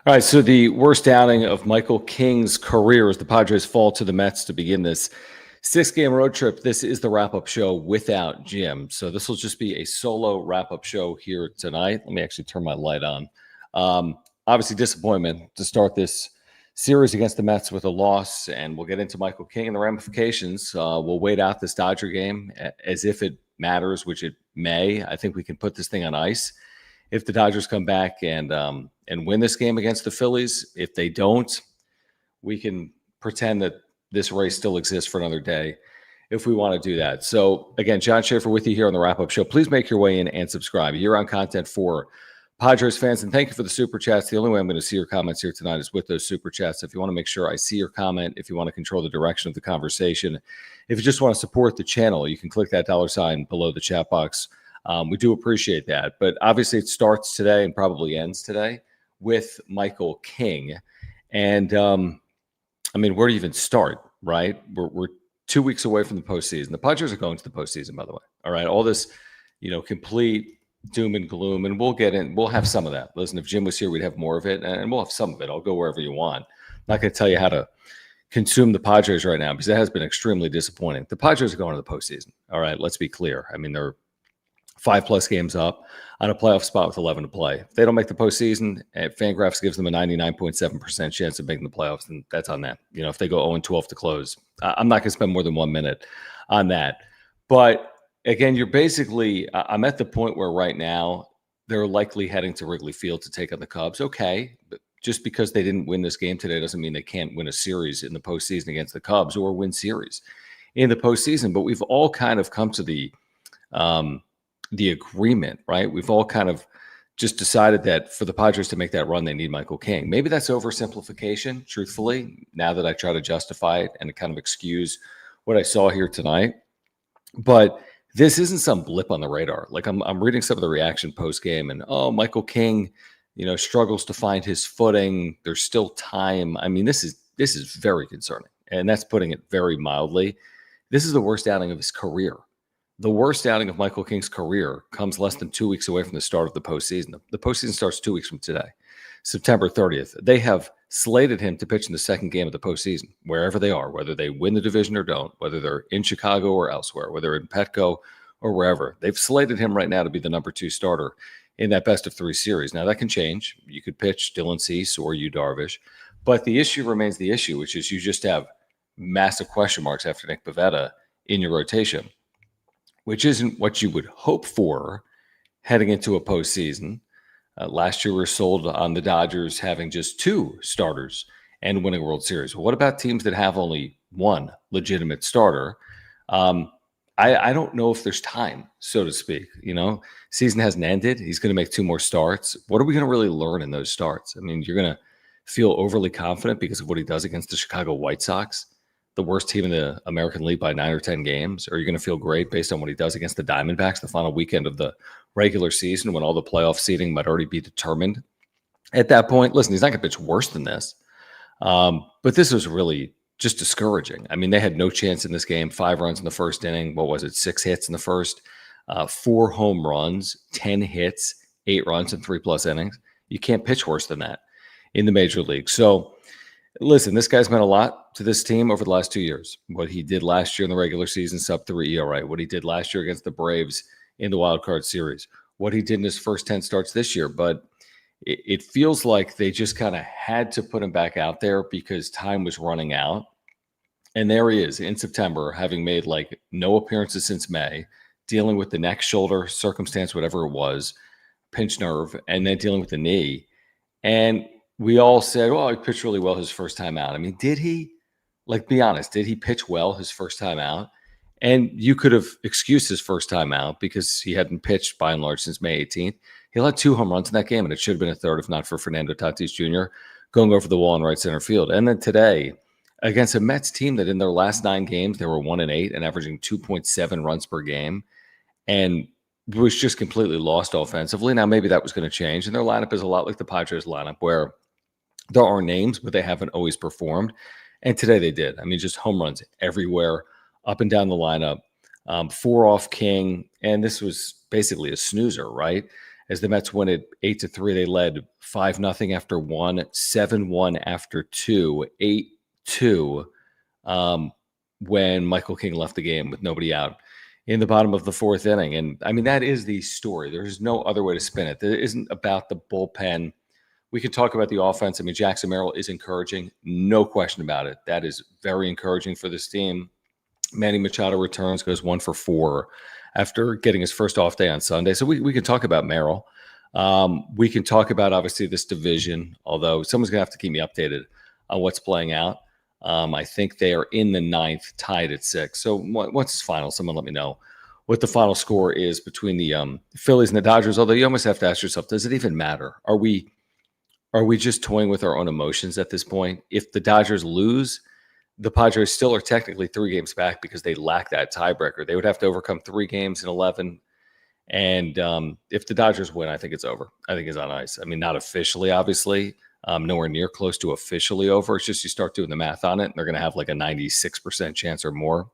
All right, so the worst outing of Michael King's career as the Padres fall to the Mets to begin this six-game road trip. This is the wrap-up show without Jim. So this will just be a solo wrap-up show here tonight. Let me actually turn my light on. Obviously, disappointment to start this series against the Mets with a loss, and we'll get into Michael King and the ramifications. We'll wait out this Dodger game as if it matters, which it may. I think we can put this thing on ice if the Dodgers come back and win this game against the Phillies. If they don't, we can pretend that this race still exists for another day if we want to do that. So, again, John Schaefer with you here on the wrap-up show. Please make your way in and subscribe. Year-round content for Padres fans, and thank you for the Super Chats. The only way I'm going to see your comments here tonight is with those Super Chats. If you want to make sure I see your comment, if you want to control the direction of the conversation, if you just want to support the channel, you can click that $sign below the chat box. We do appreciate that. But obviously it starts today and probably ends today with Michael King. And, I mean, where do you even start, right? We're 2 weeks away from the postseason. The Padres are going to the postseason, by the way. All right, all this, complete doom and gloom, and we'll get in. We'll have some of that. Listen, if Jim was here, we'd have more of it, and we'll have some of it. I'll go wherever you want. I'm not going to tell you how to consume the Padres right now because that has been extremely disappointing. The Padres are going to the postseason. All right, let's be clear. I mean, they're 5+ games up on a playoff spot with 11 to play. If they don't make the postseason, Fangraphs gives them a 99.7% chance of making the playoffs, and that's on them. If they go 0-12 to close, I'm not going to spend more than 1 minute on that. But again, you're basically, I'm at the point where right now they're likely heading to Wrigley Field to take on the Cubs. Okay, but just because they didn't win this game today doesn't mean they can't win a series in the postseason against the Cubs or win series in the postseason. But we've all kind of come to the agreement, right? We've all kind of just decided that for the Padres to make that run, they need Michael King. Maybe that's oversimplification, truthfully, now that I try to justify it and kind of excuse what I saw here tonight. But this isn't some blip on the radar. Like I'm reading some of the reaction post-game and, Michael King, struggles to find his footing. There's still time. I mean, this is very concerning, and that's putting it very mildly. This is the worst outing of his career. The worst outing of Michael King's career comes less than 2 weeks away from the start of the postseason. The postseason starts 2 weeks from today, September 30th. They have slated him to pitch in the second game of the postseason, wherever they are, whether they win the division or don't, whether they're in Chicago or elsewhere, whether they're in Petco or wherever. They've slated him right now to be the number 2 starter in that best-of-3 series. Now, that can change. You could pitch Dylan Cease or Yu Darvish, but the issue remains the issue, which is you just have massive question marks after Nick Pivetta in your rotation, which isn't what you would hope for heading into a postseason. Last year, we were sold on the Dodgers having just 2 starters and winning a World Series. Well, what about teams that have only 1 legitimate starter? I don't know if there's time, so to speak. Season hasn't ended. He's going to make 2 more starts. What are we going to really learn in those starts? I mean, you're going to feel overly confident because of what he does against the Chicago White Sox, the worst team in the American League by 9 or 10 games? Or are you going to feel great based on what he does against the Diamondbacks the final weekend of the regular season when all the playoff seeding might already be determined? At that point, listen, he's not going to pitch worse than this. But this was really just discouraging. I mean, they had no chance in this game. 5 runs in the first inning. What was it? 6 hits in the first. 4 home runs, 10 hits, 8 runs in 3+ innings. You can't pitch worse than that in the major league. So, listen, this guy's meant a lot to this team over the last 2 years. What he did last year in the regular season, sub-3 ERA. What he did last year against the Braves in the wild card series. What he did in his first 10 starts this year. But it feels like they just kind of had to put him back out there because time was running out. And there he is in September, having made like no appearances since May, dealing with the neck, shoulder circumstance, whatever it was, pinched nerve, and then dealing with the knee. And we all said, well, he pitched really well his first time out. I mean, did he? Like, be honest, did he pitch well his first time out? And you could have excused his first time out because he hadn't pitched by and large since May 18th. He let 2 home runs in that game, and it should have been a third if not for Fernando Tatis Jr. going over the wall in right center field. And then today, against a Mets team that in their last 9 games, they were 1-8 and averaging 2.7 runs per game, and was just completely lost offensively. Now, maybe that was going to change. And their lineup is a lot like the Padres lineup, where there are names, but they haven't always performed. And today they did. I mean, just home runs everywhere, up and down the lineup, 4 off King. And this was basically a snoozer, right? as the Mets win it 8-3. They led 5-0 after 1, 7-1 after 2, 8-2 when Michael King left the game with nobody out in the bottom of the fourth inning. And I mean, that is the story. There's no other way to spin it. It isn't about the bullpen. We can talk about the offense. I mean, Jackson Merrill is encouraging, no question about it. That is very encouraging for this team. Manny Machado returns, goes 1 for 4 after getting his first off day on Sunday. So we can talk about Merrill. We can talk about, obviously, this division, although someone's going to have to keep me updated on what's playing out. I think they are in the 9th, tied at 6. So what's his final? Someone let me know what the final score is between the Phillies and the Dodgers, although you almost have to ask yourself, does it even matter? Are we just toying with our own emotions at this point? If the Dodgers lose, the Padres still are technically 3 games back because they lack that tiebreaker. They would have to overcome 3 games in 11. And if the Dodgers win, I think it's over. I think it's on ice. I mean, not officially, obviously. Nowhere near close to officially over. It's just you start doing the math on it, and they're going to have like a 96% chance or more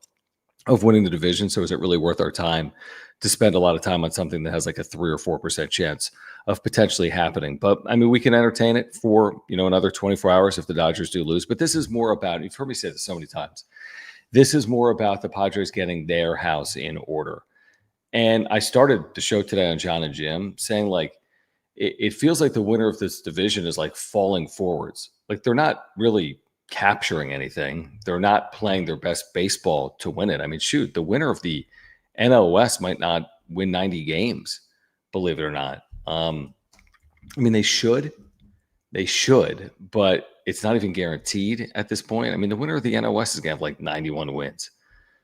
of winning the division. So is it really worth our time to spend a lot of time on something that has like a 3 or 4% chance of potentially happening? But I mean, we can entertain it for, another 24 hours if the Dodgers do lose. But this is more about, you've heard me say this so many times, this is more about the Padres getting their house in order. And I started the show today on John and Jim saying, like, it feels like the winner of this division is like falling forwards. Like, they're not really capturing anything. They're not playing their best baseball to win it. I mean, shoot, the winner of the NL West might not win 90 games, believe it or not. I mean, they should, but it's not even guaranteed at this point. I mean, the winner of the NL West is going to have like 91 wins,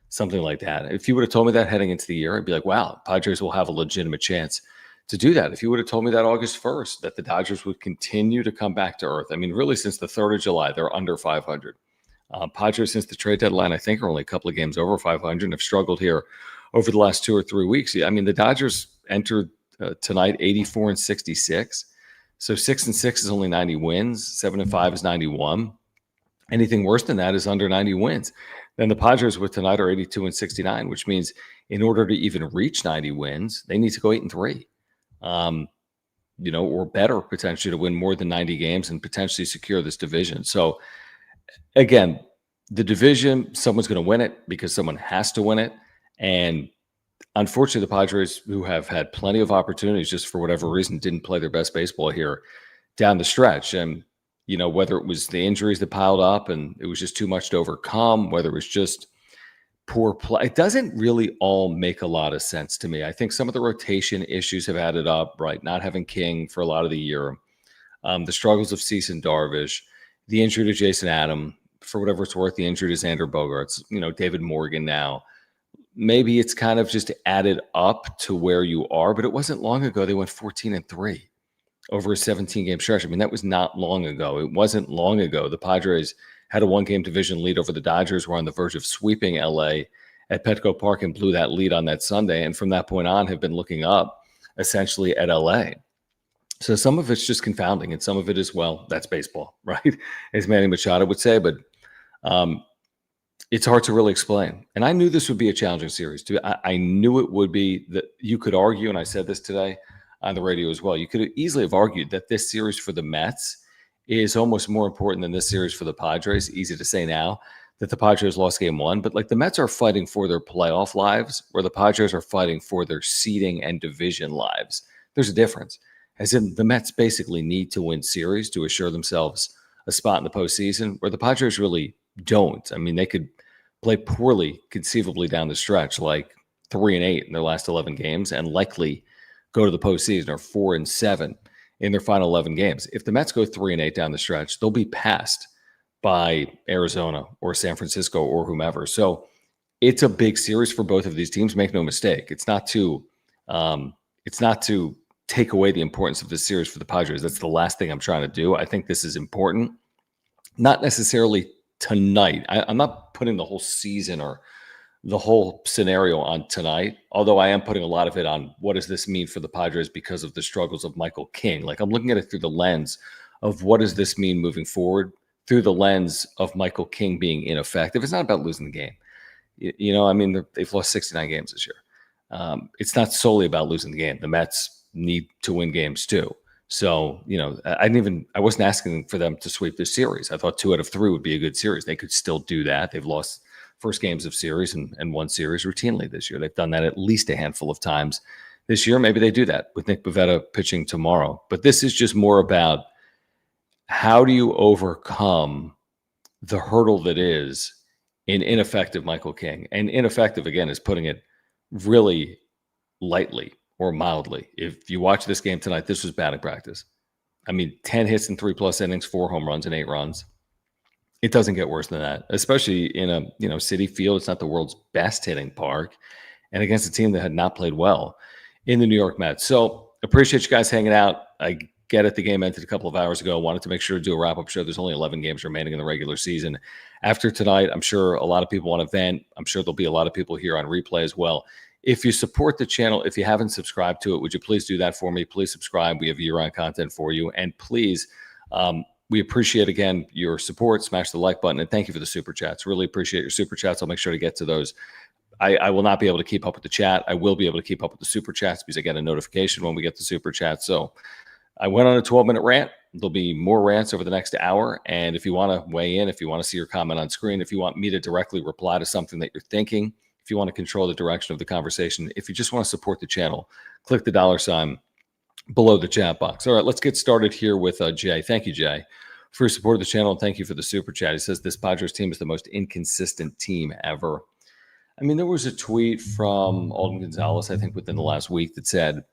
something like that. If you would have told me that heading into the year, I'd be like, wow, Padres will have a legitimate chance to do that. If you would have told me that August 1st, that the Dodgers would continue to come back to earth. I mean, really, since the 3rd of July, they're under 500. Padres, since the trade deadline, I think, are only a couple of games over 500 and have struggled here over the last 2 or 3 weeks. I mean, the Dodgers entered tonight 84-66. So 6-6 is only 90 wins. 7-5 is 91. Anything worse than that is under 90 wins. Then the Padres with tonight are 82-69, which means in order to even reach 90 wins, they need to go 8-3. Or better potentially to win more than 90 games and potentially secure this division. So again, the division, someone's going to win it because someone has to win it. And unfortunately, the Padres, who have had plenty of opportunities, just for whatever reason, didn't play their best baseball here down the stretch. And, whether it was the injuries that piled up and it was just too much to overcome, whether it was just poor play, it doesn't really all make a lot of sense to me. I think some of the rotation issues have added up, right? Not having King for a lot of the year, the struggles of Cease and Darvish, the injury to Jason Adam, for whatever it's worth, the injury to Xander Bogaerts, David Morgan now. Maybe it's kind of just added up to where you are, but it wasn't long ago they went 14-3 over a 17-game stretch. I mean, that was not long ago. It wasn't long ago. The Padres had a 1-game division lead over the Dodgers, were on the verge of sweeping LA at Petco Park and blew that lead on that Sunday. And from that point on have been looking up essentially at LA. So some of it's just confounding and some of it is, well, that's baseball, right? As Manny Machado would say, but it's hard to really explain. And I knew this would be a challenging series too. I knew it would be. That you could argue, and I said this today on the radio as well, you could easily have argued that this series for the Mets is almost more important than this series for the Padres. Easy to say now that the Padres lost game 1, but like the Mets are fighting for their playoff lives where the Padres are fighting for their seeding and division lives. There's a difference. As in, the Mets basically need to win series to assure themselves a spot in the postseason, where the Padres really don't. I mean, they could play poorly conceivably down the stretch, like 3-8 in their last 11 games, and likely go to the postseason, or 4-7 in their final 11 games. If the Mets go 3-8 down the stretch, they'll be passed by Arizona or San Francisco or whomever. So it's a big series for both of these teams. Make no mistake. It's not to take away the importance of this series for the Padres. That's the last thing I'm trying to do. I think this is important, not necessarily tonight. I'm not putting the whole season or the whole scenario on tonight, although I am putting a lot of it on what does this mean for the Padres because of the struggles of Michael King. Like, I'm looking at it through the lens of what does this mean moving forward, through the lens of Michael King being ineffective. It's not about losing the game. I mean, they've lost 69 games this year. It's not solely about losing the game. The Mets need to win games too. So, I wasn't asking for them to sweep this series. I thought 2 out of 3 would be a good series. They could still do that. They've lost first games of series and won series routinely this year. They've done that at least a handful of times this year. Maybe they do that with Nick Pivetta pitching tomorrow. But this is just more about how do you overcome the hurdle that is an ineffective Michael King. And ineffective, again, is putting it really lightly or mildly. If you watch this game tonight, this was batting practice. I mean, 10 hits in 3+ innings, 4 home runs and 8 runs. It doesn't get worse than that, especially in a Citi Field. It's not the world's best hitting park, and against a team that had not played well in the New York Mets. So appreciate you guys hanging out. I get it. The game ended a couple of hours ago. Wanted to make sure to do a wrap-up show. There's only 11 games remaining in the regular season. After tonight, I'm sure a lot of people want to vent. I'm sure there'll be a lot of people here on replay as well. If you support the channel, if you haven't subscribed to it, would you please do that for me? Please subscribe. We have year-round content for you. And please, we appreciate, again, your support. Smash the like button. And thank you for the super chats. Really appreciate your super chats. I'll make sure to get to those. I will not be able to keep up with the chat. I will be able to keep up with the super chats because I get a notification when we get the super chat. So I went on a 12-minute rant. There'll be more rants over the next hour. And if you want to weigh in, if you want to see your comment on screen, if you want me to directly reply to something that you're thinking, if you want to control the direction of the conversation, if you just want to support the channel, click the $ below the chat box. All right, let's get started here with Jay. Thank you, Jay, for your support of the channel. And thank you for the super chat. He says this Padres team is the most inconsistent team ever. I mean, there was a tweet from Alden Gonzalez, I think, within the last week that said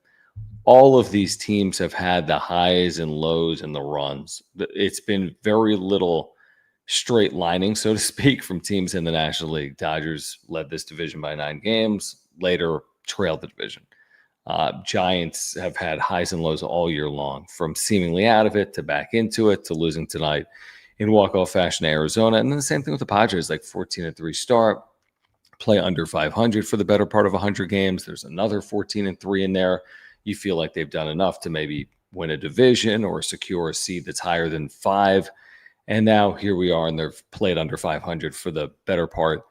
all of these teams have had the highs and lows and the runs. It's been very little straight lining, so to speak, from teams in the National League. Dodgers led this division by 9 games, later trailed the division. Giants have had highs and lows all year long, from seemingly out of it to back into it to losing tonight in walk-off fashion to Arizona. And then the same thing with the Padres, like 14-3 start, play under 500 for the better part of 100 games. There's another 14-3 in there. You feel like they've done enough to maybe win a division or secure a seed that's higher than 5. And now here we are, and they've played under 500 for the better part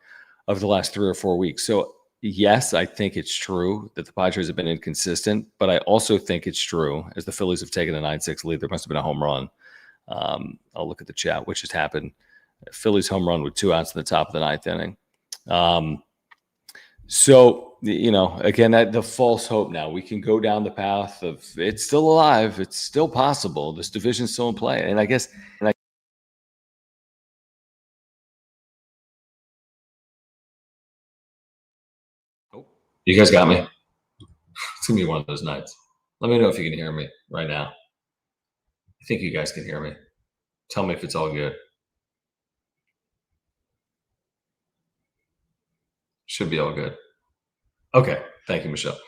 of the last 3 or 4 weeks. So yes, I think it's true that the Padres have been inconsistent, but I also think it's true, as the Phillies have taken a 9-6 lead, there must have been a home run. I'll look at the chat, which has happened. Phillies home run with 2 outs in the top of the 9th inning. So, again, the false hope now. We can go down the path of it's still alive. It's still possible. This division's still in play. And I guess you guys got me. It's going to be one of those nights. Let me know if you can hear me right now. I think you guys can hear me. Tell me if it's all good. Should be all good. Okay. Thank you, Michelle.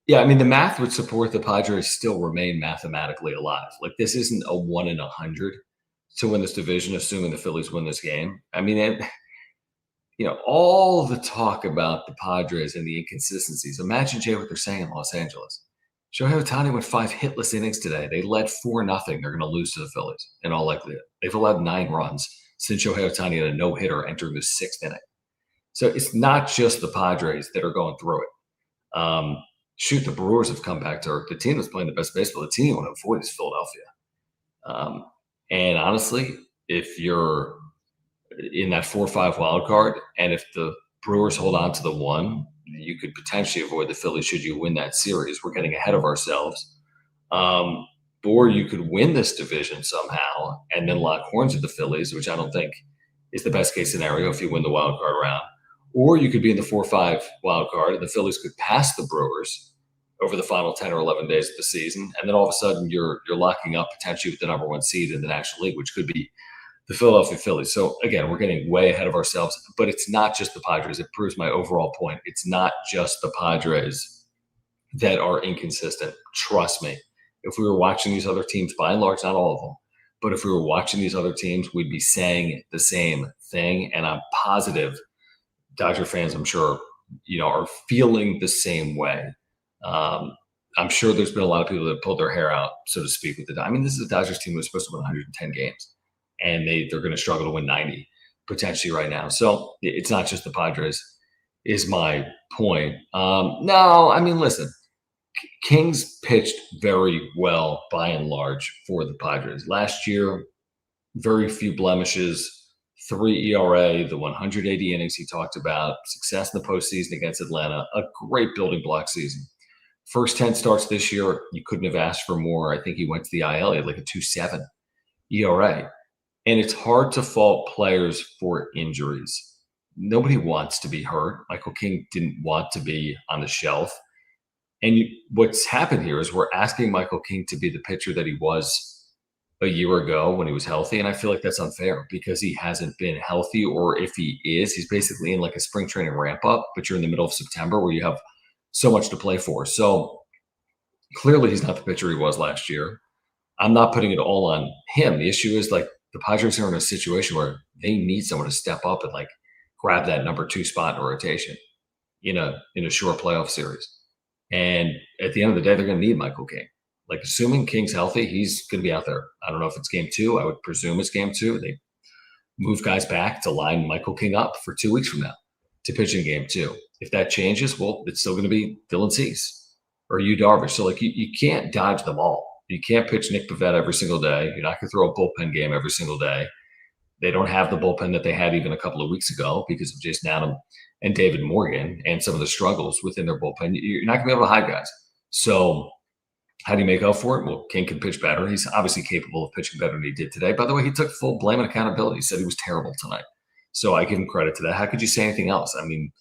Yeah, I mean, the math would support the Padres still remain mathematically alive. Like, this isn't a 1 in 100 to win this division, assuming the Phillies win this game. I mean, all the talk about the Padres and the inconsistencies. Imagine, Jay, what they're saying in Los Angeles. Shohei Ohtani went 5 hitless innings today. They led 4-0. They're going to lose to the Phillies in all likelihood. They've allowed 9 runs since Shohei Ohtani had a no-hitter entering the 6th inning. So it's not just the Padres that are going through it. The Brewers have come back to earth. The team that's playing the best baseball, the team you want to avoid is Philadelphia. And honestly, if you're in that 4-5 wild card, and if the Brewers hold on to the 1, you could potentially avoid the Phillies should you win that series. We're getting ahead of ourselves. Or you could win this division somehow and then lock horns with the Phillies, which I don't think is the best case scenario if you win the wild card round. Or you could be in the 4-5 wild card, and the Phillies could pass the Brewers over the final 10 or 11 days of the season, and then all of a sudden you're locking up potentially with the number 1 seed in the National League, which could be the Philadelphia Phillies. So again, we're getting way ahead of ourselves, but it's not just the Padres. It proves my overall point. It's not just the Padres that are inconsistent. Trust me. If we were watching these other teams, by and large, not all of them, but if we were watching these other teams, we'd be saying the same thing. And I'm positive Dodger fans, I'm sure, are feeling the same way. I'm sure there's been a lot of people that pulled their hair out, so to speak, with the Dodgers. I mean, this is a Dodgers team that's supposed to win 110 games, and they're going to struggle to win 90 potentially right now. So it's not just the Padres. is my point. No, I mean, listen, Kings pitched very well by and large for the Padres. Last year, very few blemishes, 3 ERA, the 180 innings he talked about, success in the postseason against Atlanta, a great building block season. First 10 starts this year, you couldn't have asked for more. I think he went to the IL, he had like a 2.7 ERA. And it's hard to fault players for injuries. Nobody wants to be hurt. Michael King didn't want to be on the shelf. And what's happened here is we're asking Michael King to be the pitcher that he was a year ago when he was healthy. And I feel like that's unfair because he hasn't been healthy, or if he is, he's basically in like a spring training ramp up, but you're in the middle of September where you have so much to play for. So clearly he's not the pitcher he was last year. I'm not putting it all on him. The issue is like the Padres are in a situation where they need someone to step up and like grab that number 2 spot in rotation in a short playoff series. And at the end of the day, they're going to need Michael King. Like, assuming King's healthy, he's going to be out there. I don't know if it's game 2. I would presume it's game 2. They move guys back to line Michael King up for 2 weeks from now to pitch in game 2. If that changes, well, it's still going to be Dylan Cease or Yu Darvish. So, like, you can't dodge them all. You can't pitch Nick Pivetta every single day. You're not going to throw a bullpen game every single day. They don't have the bullpen that they had even a couple of weeks ago because of Jason Adam and David Morgan and some of the struggles within their bullpen. You're not going to be able to hide guys. So how do you make up for it? Well, King can pitch better. He's obviously capable of pitching better than he did today. By the way, he took full blame and accountability. He said he was terrible tonight. So I give him credit to that. How could you say anything else? I mean,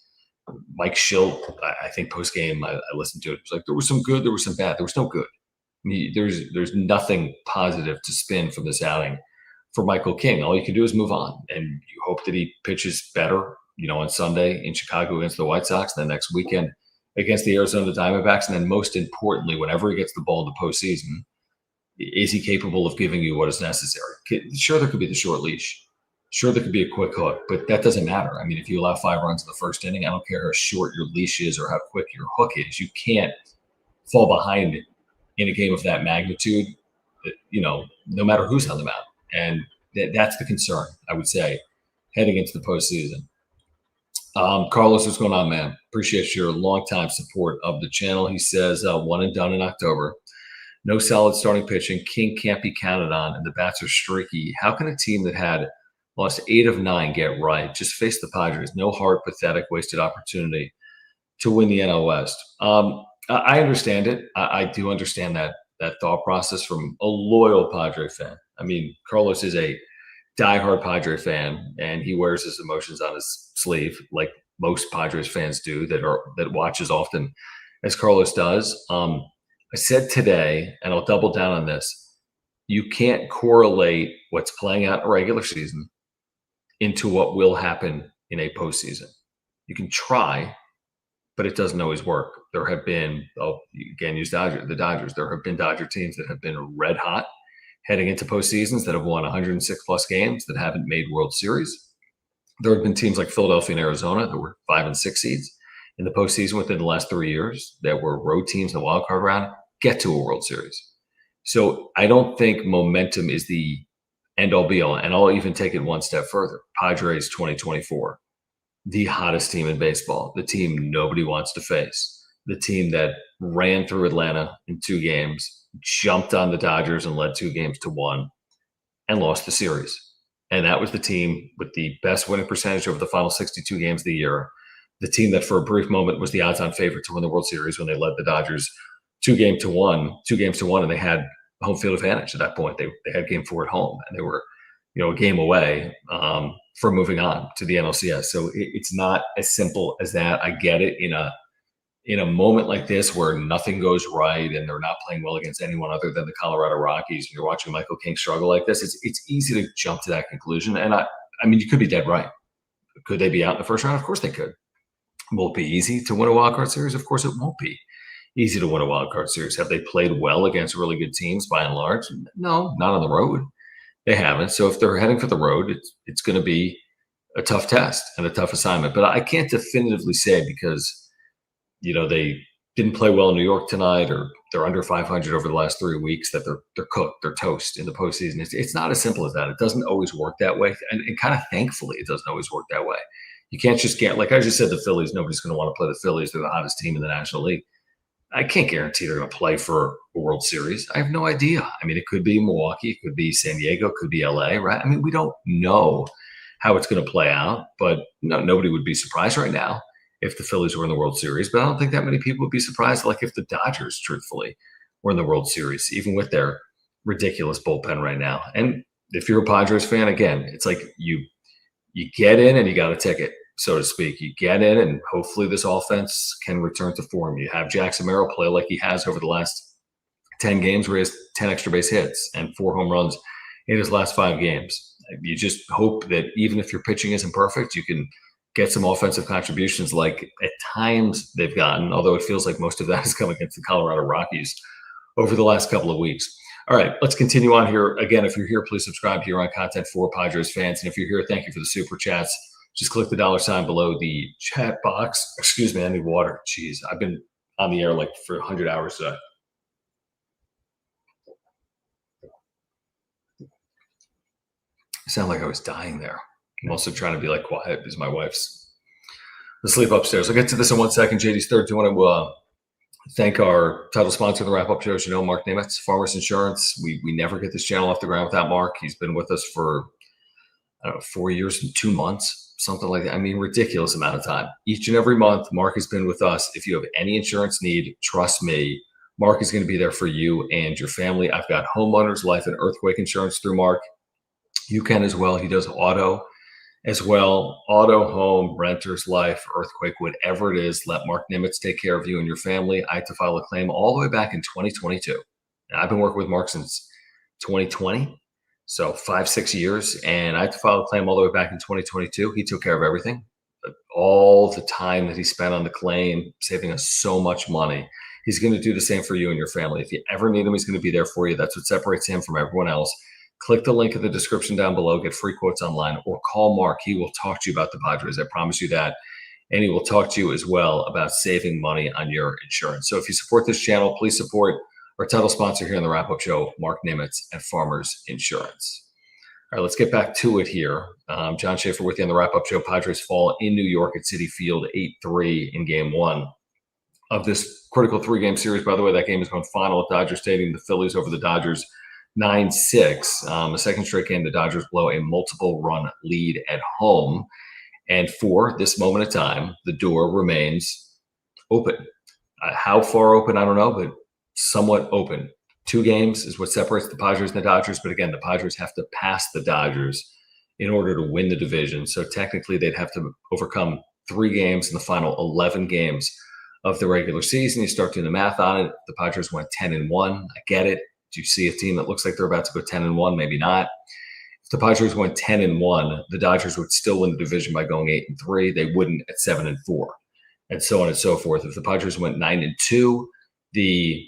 Mike Schilt, I think post-game, I listened to it. It was like, there was some good, there was some bad. There was no good. I mean, there's nothing positive to spin from this outing for Michael King. All you can do is move on, and you hope that he pitches better, on Sunday in Chicago against the White Sox, and then next weekend against the Arizona Diamondbacks, and then most importantly, whenever he gets the ball in the postseason, is he capable of giving you what is necessary? Sure, there could be the short leash. Sure, there could be a quick hook, but that doesn't matter. I mean, if you allow 5 runs in the first inning, I don't care how short your leash is or how quick your hook is. You can't fall behind in a game of that magnitude, no matter who's on the mound. And that's the concern, I would say, heading into the postseason. Carlos, what's going on, man? Appreciate your longtime support of the channel. He says, one and done in October. No solid starting pitching. King can't be counted on, and the bats are streaky. How can a team that had lost 8 of 9 get right? Just face the Padres. No heart, pathetic, wasted opportunity to win the NL West. I understand it. I do understand that thought process from a loyal Padre fan. I mean, Carlos is a diehard Padre fan, and he wears his emotions on his sleeve, like most Padres fans do that watch as often as Carlos does. I said today, and I'll double down on this: you can't correlate what's playing out in a regular season into what will happen in a postseason. You can try, but it doesn't always work. There have been, again, use the Dodgers. There have been Dodger teams that have been red hot heading into postseasons that have won 106 plus games that haven't made World Series. There have been teams like Philadelphia and Arizona that were 5 and 6 seeds in the postseason within the last 3 years that were road teams in the wild card round get to a World Series. So I don't think momentum is the end all be all. And I'll even take it one step further. Padres 2024, the hottest team in baseball, the team nobody wants to face, the team that ran through Atlanta in 2 games, jumped on the Dodgers and led 2 games to 1 and lost the series. And that was the team with the best winning percentage over the final 62 games of the year. The team that for a brief moment was the odds-on favorite to win the World Series when they led the Dodgers 2 games to 1, and they had home field advantage at that point. They had game 4 at home, and they were, a game away from moving on to the NLCS. So it's not as simple as that. I get it in a moment like this where nothing goes right and they're not playing well against anyone other than the Colorado Rockies, and you're watching Michael King struggle like this, it's easy to jump to that conclusion. And I mean, you could be dead right. Could they be out in the first round? Of course they could. Will it be easy to win a wild card series? Of course it won't be easy to win a wild card series. Have they played well against really good teams by and large? No, not on the road. They haven't. So if they're heading for the road, it's going to be a tough test and a tough assignment. But I can't definitively say because they didn't play well in New York tonight, or they're under 500 over the last 3 weeks, that they're cooked, they're toast in the postseason. It's not as simple as that. It doesn't always work that way, and kind of thankfully, it doesn't always work that way. You can't just get, like I just said, the Phillies, nobody's going to want to play the Phillies. They're the hottest team in the National League. I can't guarantee they're going to play for a World Series. I have no idea. I mean, it could be Milwaukee, it could be San Diego, it could be LA, right? I mean, we don't know how it's going to play out, but nobody would be surprised right now if the Phillies were in the World Series. But I don't think that many people would be surprised, like if the Dodgers, truthfully, were in the World Series, even with their ridiculous bullpen right now. And if you're a Padres fan, again, it's like you get in and you got a ticket, so to speak. You get in, and hopefully this offense can return to form. You have Jackson Merrill play like he has over the last 10 games, where he has 10 extra base hits and 4 home runs in his last 5 games. You just hope that even if your pitching isn't perfect, you can get some offensive contributions like at times they've gotten, although it feels like most of that is coming against the Colorado Rockies over the last couple of weeks. All right, let's continue on here. Again, if you're here, please subscribe here on Content for Padres Fans. And if you're here, thank you for the super chats. Just click the $ below the chat box. Excuse me, I need water. Jeez, I've been on the air like for 100 hours today. I sound like I was dying there. I'm also trying to be like quiet because my wife's asleep upstairs. I'll get to this in 1 second. JD's third. Do you want to thank our title sponsor of the wrap-up show, as you know, Mark Nimitz, Farmers Insurance. We never get this channel off the ground without Mark. He's been with us for, 4 years and 2 months, something like that. I mean, ridiculous amount of time. Each and every month, Mark has been with us. If you have any insurance need, trust me, Mark is going to be there for you and your family. I've got homeowners, life, and earthquake insurance through Mark. You can as well. He does auto as well. Auto, home, renters, life, earthquake, whatever it is, let Mark Nimitz take care of you and your family. I had to file a claim all the way back in 2022. And I've been working with Mark since 2020, so 5-6 years. And I had to file a claim all the way back in 2022. He took care of everything. All the time that he spent on the claim, saving us so much money. He's going to do the same for you and your family. If you ever need him, he's going to be there for you. That's what separates him from everyone else. Click the link in the description down below, get free quotes online, or call Mark. He will talk to you about the Padres. I promise you that. And he will talk to you as well about saving money on your insurance. So if you support this channel, please support our title sponsor here on the wrap-up show, Mark Nimitz and Farmers Insurance. All right, let's get back to it here. John Schaefer with you on the wrap-up show. Padres fall in New York at Citi Field 8-3 in Game 1 of this critical 3-game series. By the way, that game is going final at Dodger Stadium. The Phillies over the Dodgers 9-6. A second straight game, the Dodgers blow a multiple-run lead at home. And for this moment of time, the door remains open. How far open, I don't know, but somewhat open. 2 games is what separates the Padres and the Dodgers. But again, the Padres have to pass the Dodgers in order to win the division. So technically, they'd have to overcome 3 games in the final 11 games of the regular season. You start doing the math on it. The Padres went 10-1. I get it. Do you see a team that looks like they're about to go 10-1? Maybe not. If the Padres went 10-1, the Dodgers would still win the division by going 8-3. They wouldn't at 7-4, and so on and so forth. If the Padres went 9-2, the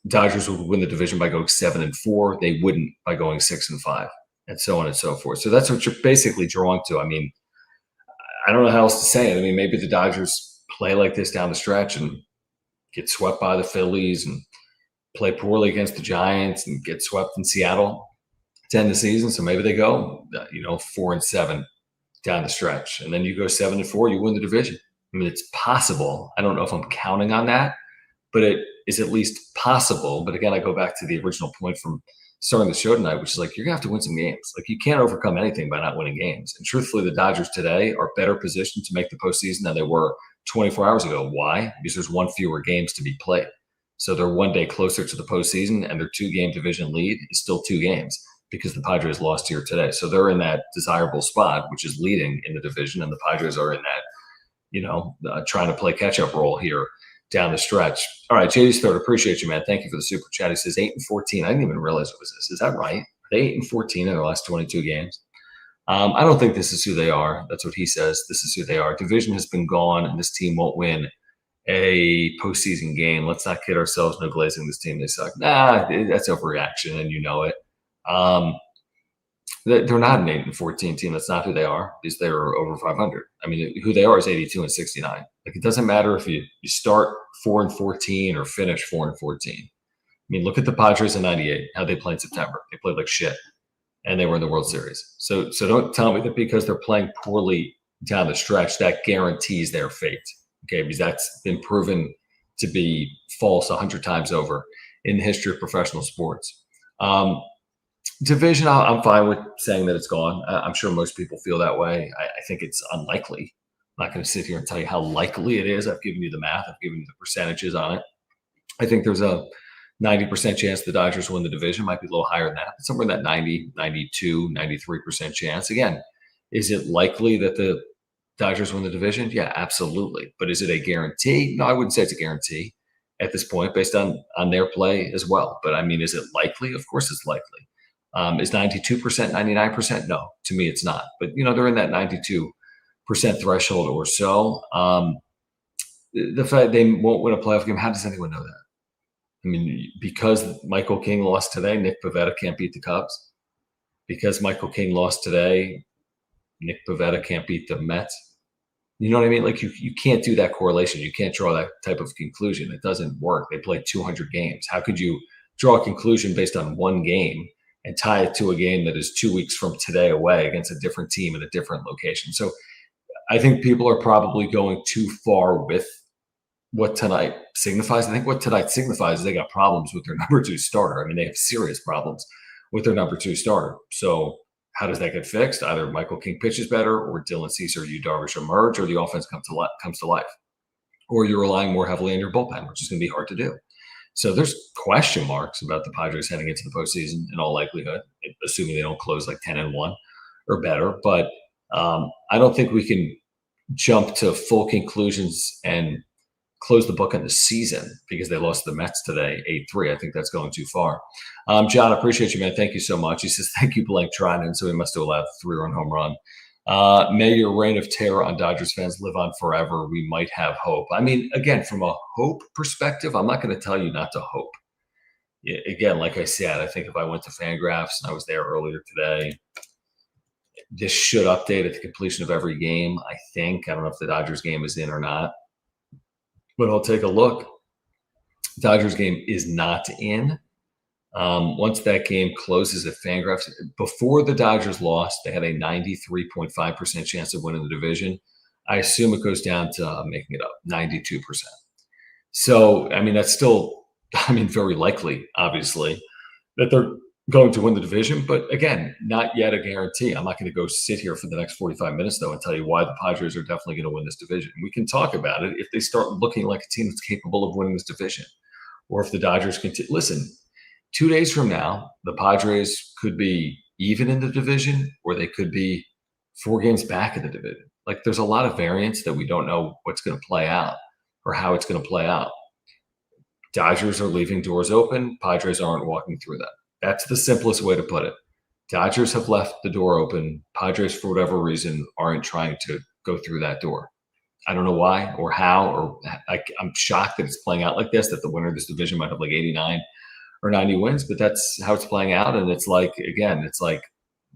Dodgers would win the division by going 7-4. They wouldn't by going 6-5, and so on and so forth. So that's what you're basically drawing to. I mean, I don't know how else to say it. I mean, maybe the Dodgers play like this down the stretch and get swept by the Phillies and play poorly against the Giants and get swept in Seattle to end the season. So maybe they go, 4-7 down the stretch. And then you go 7-4, you win the division. I mean, it's possible. I don't know if I'm counting on that, but it is at least possible. But again, I go back to the original point from starting the show tonight, which is like, you're going to have to win some games. Like, you can't overcome anything by not winning games. And truthfully, the Dodgers today are better positioned to make the postseason than they were 24 hours ago. Why? Because there's 1 fewer games to be played. So they're 1 day closer to the postseason, and their 2-game division lead is still 2 games because the Padres lost here today. So they're in that desirable spot, which is leading in the division, and the Padres are in that, trying to play catch-up role here down the stretch. All right, JD's third. Appreciate you, man. Thank you for the super chat. He says 8-14. I didn't even realize it was this. Is that right? Are they 8-14 in their last 22 games? I don't think this is who they are. That's what he says. This is who they are. Division has been gone, and this team won't win a postseason game. Let's not kid ourselves. No glazing this team. They suck. Nah, that's overreaction, and you know it. They're not an 8-14 team. That's not who they are, because they're over 500. I mean, who they are is 82-69. Like, it doesn't matter if you start 4-14 or finish 4-14. I mean, look at the Padres in '98, how they played in September. They played like shit, and they were in the World Series. So don't tell me that because they're playing poorly down the stretch, that guarantees their fate. Okay, because that's been proven to be false 100 times over in the history of professional sports. Division, I'm fine with saying that it's gone. I'm sure most people feel that way. I think it's unlikely. I'm not going to sit here and tell you how likely it is. I've given you the math. I've given you the percentages on it. I think there's a 90% chance the Dodgers win the division. Might be a little higher than that. Somewhere in that 90, 92, 93% chance. Again, is it likely that the Dodgers win the division? Yeah, absolutely. But is it a guarantee? No, I wouldn't say it's a guarantee at this point based on their play as well. But I mean, is it likely? Of course it's likely. Is 92%, 99%? No, to me, it's not. But, they're in that 92% threshold or so. The fact they won't win a playoff game, how does anyone know that? I mean, because Michael King lost today, Nick Pivetta can't beat the Cubs. Because Michael King lost today, Nick Pivetta can't beat the Mets. You know what I mean? Like, you can't do that correlation. You can't draw that type of conclusion. It doesn't work. They played 200 games. How could you draw a conclusion based on one game and tie it to a game that is 2 weeks from today away against a different team at a different location? So I think people are probably going too far with what tonight signifies. I think what tonight signifies is they got problems with their number 2 starter. I mean, they have serious problems with their number 2 starter. So how does that get fixed? Either Michael King pitches better, or Dylan Cease or Yu Darvish emerge, or the offense comes to life, or you're relying more heavily on your bullpen, which is going to be hard to do. So there's question marks about the Padres heading into the postseason in all likelihood, assuming they don't close like 10-1 or better. But I don't think we can jump to full conclusions and close the book on the season because they lost the Mets today 8-3. I think that's going too far. John, I appreciate you, man. Thank you so much. He says, thank you, Blank Trinan. So he must have allowed a 3-run home run. May your reign of terror on Dodgers fans live on forever. We might have hope. I mean, again, from a hope perspective, I'm not going to tell you not to hope. Again, like I said, I think if I went to Fangraphs and I was there earlier today, this should update at the completion of every game, I think. I don't know if the Dodgers game is in or not, but I'll take a look. Dodgers game is not in. Once that game closes at Fangraphs, before the Dodgers lost, they had a 93.5% chance of winning the division. I assume it goes down to, I'm making it up, 92%. So, I mean, that's still, very likely, obviously, that they're going to win the division. But again, not yet a guarantee. I'm not going to go sit here for the next 45 minutes, though, and tell you why the Padres are definitely going to win this division. We can talk about it if they start looking like a team that's capable of winning this division, or if the Dodgers continue. Listen, 2 days from now, the Padres could be even in the division, or they could be 4 games back in the division. Like, there's a lot of variance that we don't know what's going to play out or how it's going to play out. Dodgers are leaving doors open. Padres aren't walking through them. That's the simplest way to put it. Dodgers have left the door open. Padres, for whatever reason, aren't trying to go through that door. I don't know why or how, or I'm shocked that it's playing out like this, that the winner of this division might have like 89 or 90 wins, but that's how it's playing out. And it's like, again, it's like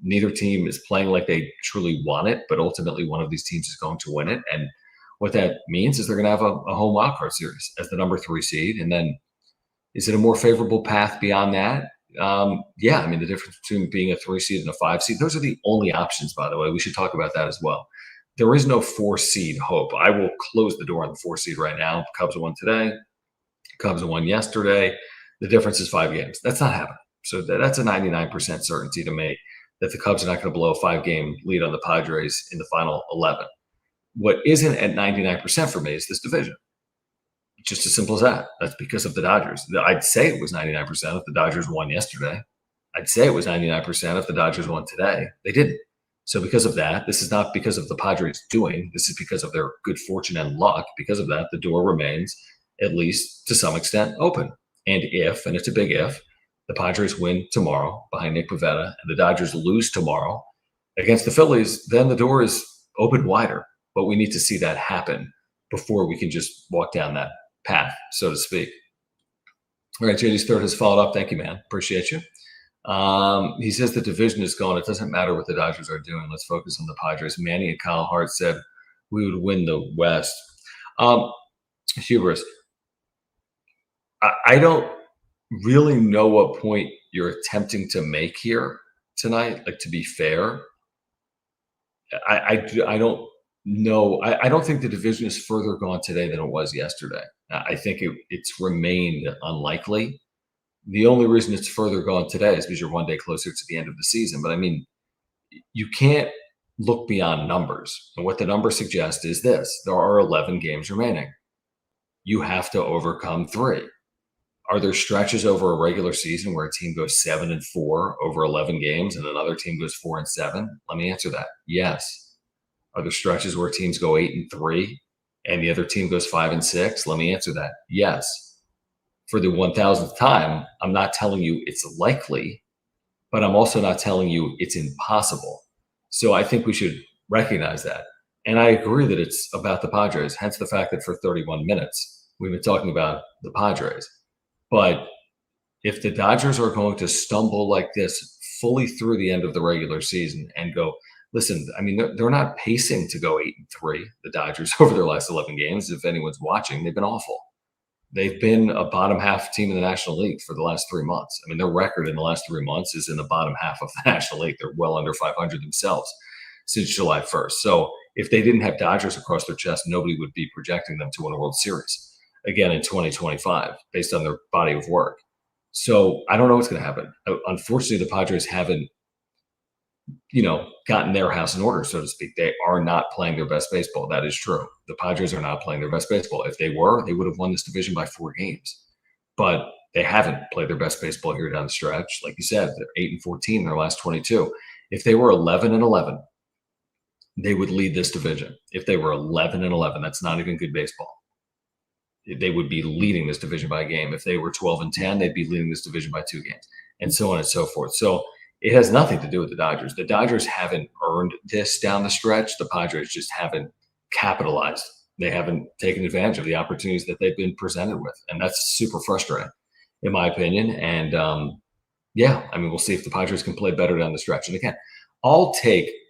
neither team is playing like they truly want it, but ultimately one of these teams is going to win it. And what that means is they're going to have a home wildcard series as the number 3 seed. And then is it a more favorable path beyond that? Yeah, the difference between being a 3 seed and a 5 seed, those are the only options, by the way. We should talk about that as well. There is no 4 seed hope. I will close the door on the 4 seed right now. Cubs won today. Cubs won yesterday. The difference is 5 games. That's not happening. So that's a 99% certainty to me that the Cubs are not going to blow a 5-game lead on the Padres in the final 11. What isn't at 99% for me is this division. Just as simple as that. That's because of the Dodgers. I'd say it was 99% if the Dodgers won yesterday. I'd say it was 99% if the Dodgers won today. They didn't. So because of that, this is not because of the Padres doing. This is because of their good fortune and luck. Because of that, the door remains, at least to some extent, open. And if, and it's a big if, the Padres win tomorrow behind Nick Pivetta and the Dodgers lose tomorrow against the Phillies, then the door is open wider. But we need to see that happen before we can just walk down that path, so to speak. All right, JD's third has followed up. Thank you, man. Appreciate you. He says the division is gone. It doesn't matter what the Dodgers are doing. Let's focus on the Padres. Manny and Kyle Hart said we would win the West. Hubris, I don't really know what point you're attempting to make here tonight. Like, to be fair, I don't No, I don't think the division is further gone today than it was yesterday. I think it's remained unlikely. The only reason it's further gone today is because you're one day closer to the end of the season. But I mean, you can't look beyond numbers. And what the numbers suggest is this: there are 11 games remaining. You have to overcome 3. Are there stretches over a regular season where a team goes 7-4 over 11 games and another team goes 4-7? Let me answer that. Yes. Are there stretches where teams go 8-3 and the other team goes 5-6? Let me answer that. Yes. For the 1000th time, I'm not telling you it's likely, but I'm also not telling you it's impossible. So I think we should recognize that. And I agree that it's about the Padres, hence the fact that for 31 minutes, we've been talking about the Padres. But if the Dodgers are going to stumble like this fully through the end of the regular season and go, listen, I mean, they're not pacing to go 8-3, the Dodgers, over their last 11 games. If anyone's watching, they've been awful. They've been a bottom half team in the National League for the last 3 months. I mean, their record in the last 3 months is in the bottom half of the National League. They're well under 500 themselves since July 1st. So if they didn't have Dodgers across their chest, nobody would be projecting them to win a World Series again in 2025 based on their body of work. So I don't know what's going to happen. Unfortunately, the Padres haven't, gotten their house in order, so to speak. They are not playing their best baseball. That is true. The Padres are not playing their best baseball. If they were, they would have won this division by 4 games. But they haven't played their best baseball here down the stretch. Like you said, they're 8-14 in their last 22. If they were 11-11, they would lead this division. If they were 11-11, that's not even good baseball. They would be leading this division by a game. If they were 12-10, they'd be leading this division by 2 games, and so on and so forth. So it has nothing to do with the Dodgers. The Dodgers haven't earned this down the stretch. The Padres just haven't capitalized. They haven't taken advantage of the opportunities that they've been presented with, and that's super frustrating, in my opinion. And we'll see if the Padres can play better down the stretch. And again,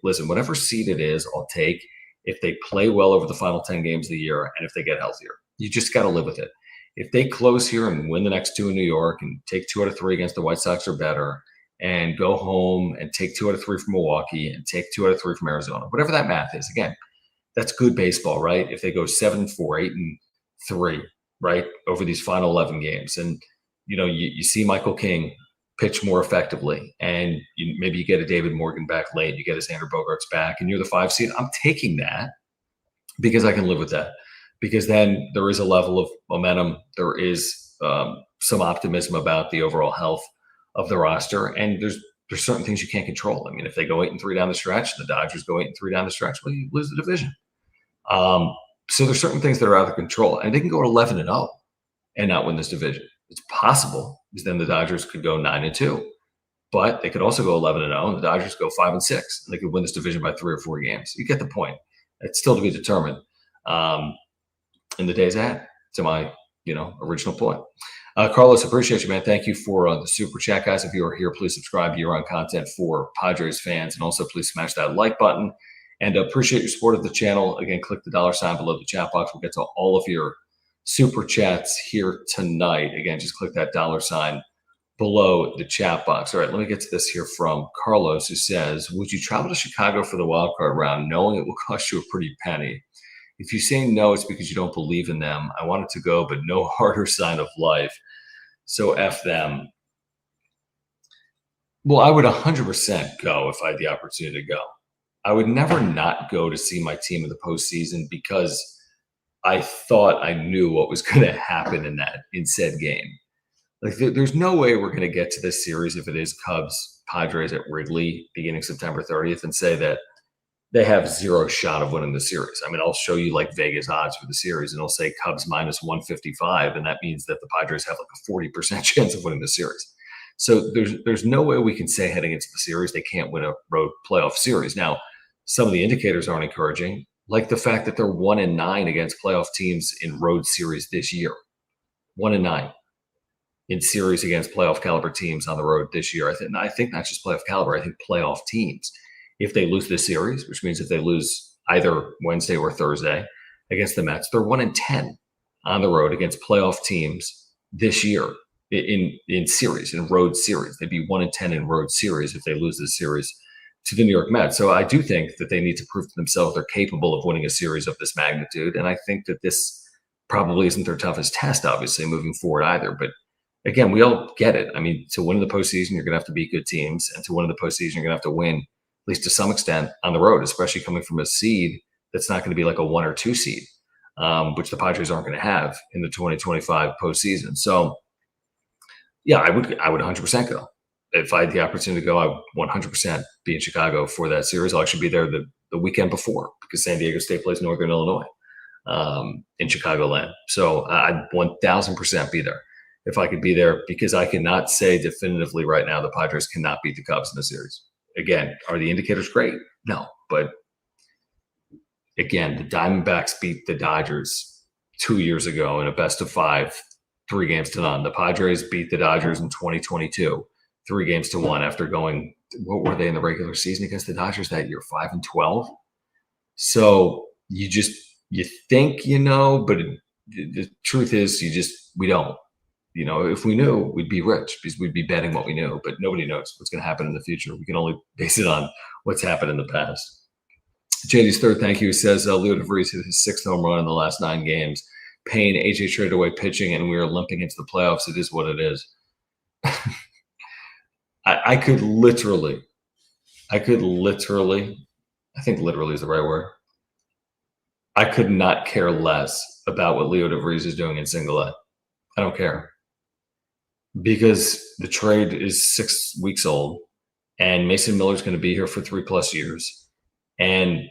listen, whatever seed it is, I'll take if they play well over the final 10 games of the year and if they get healthier. You just got to live with it. If they close here and win the next 2 in New York and take 2 out of 3 against the White Sox or better, and go home and take 2 out of 3 from Milwaukee and take 2 out of 3 from Arizona, whatever that math is, again, that's good baseball, right? If they go 7-4, 8-3, right, over these final 11 games, and you see Michael King pitch more effectively, and maybe you get a David Morgan back late, you get a Xander Bogaerts back, and you're the 5 seed. I'm taking that because I can live with that. Because then there is a level of momentum. There is some optimism about the overall health of the roster. And there's certain things you can't control. I mean, if they go 8-3 down the stretch, the Dodgers go 8-3 down the stretch, well, you lose the division. So there's certain things that are out of control. And they can go 11-0 and not win this division. It's possible, because then the Dodgers could go 9-2. But they could also go 11-0 and the Dodgers go 5-6. And they could win this division by 3 or 4 games. You get the point. It's still to be determined. In the days ahead, to my original point. Carlos, appreciate you, man. Thank you for the super chat, guys. If you are here, please subscribe to year-round content for Padres fans, and also please smash that like button. And appreciate your support of the channel. Again, click the $ below the chat box. We'll get to all of your super chats here tonight. Again, just click that $ below the chat box. All right, let me get to this here from Carlos, who says, would you travel to Chicago for the wild card round knowing it will cost you a pretty penny? If you say no, it's because you don't believe in them. I wanted to go, but no harder sign of life. So F them. Well, I would 100% go if I had the opportunity to go. I would never not go to see my team in the postseason because I thought I knew what was going to happen in said game. Like, there's no way we're going to get to this series if it is Cubs Padres at Wrigley beginning September 30th and say that they have 0 shot of winning the series. I mean, I'll show you like Vegas odds for the series, and it'll say Cubs minus 155, and that means that the Padres have like a 40% chance of winning the series. So there's no way we can say heading into the series they can't win a road playoff series. Now, some of the indicators aren't encouraging, like the fact that they're 1-9 against playoff teams in road series this year. 1-9 in series against playoff caliber teams on the road this year. I think not just playoff caliber, I think playoff teams. If they lose this series, which means if they lose either Wednesday or Thursday against the Mets, they're 1-10 on the road against playoff teams this year in series, in road series. They'd be 1-10 in road series if they lose this series to the New York Mets. So I do think that they need to prove to themselves they're capable of winning a series of this magnitude. And I think that this probably isn't their toughest test, obviously, moving forward either. But again, we all get it. I mean, to win in the postseason, you're going to have to beat good teams. And to win in the postseason, you're going to have to win, at least to some extent, on the road, especially coming from a seed that's not going to be like a 1 or 2 seed, which the Padres aren't going to have in the 2025 postseason. So, yeah, I would 100% go. If I had the opportunity to go, I would 100% be in Chicago for that series. I'll actually be there the weekend before because San Diego State plays Northern Illinois in Chicagoland. So I'd 1,000% be there if I could be there, because I cannot say definitively right now the Padres cannot beat the Cubs in the series. Again, are the indicators great? No. But again, the Diamondbacks beat the Dodgers 2 years ago in a best of 5, 3 games to none. The Padres beat the Dodgers in 2022, 3 games to 1 after going, what were they in the regular season against the Dodgers that year? 5-12. So you think you know, but the truth is we don't. If we knew, we'd be rich because we'd be betting what we knew, but nobody knows what's going to happen in the future. We can only base it on what's happened in the past. JD's third thank you says Leo DeVries hit his 6th home run in the last 9 games. Payne, AJ traded away pitching, and we are limping into the playoffs. It is what it is. I could literally, I think literally is the right word. I could not care less about what Leo DeVries is doing in single A. I don't care. Because the trade is 6 weeks old, and Mason Miller's going to be here for 3+ years. And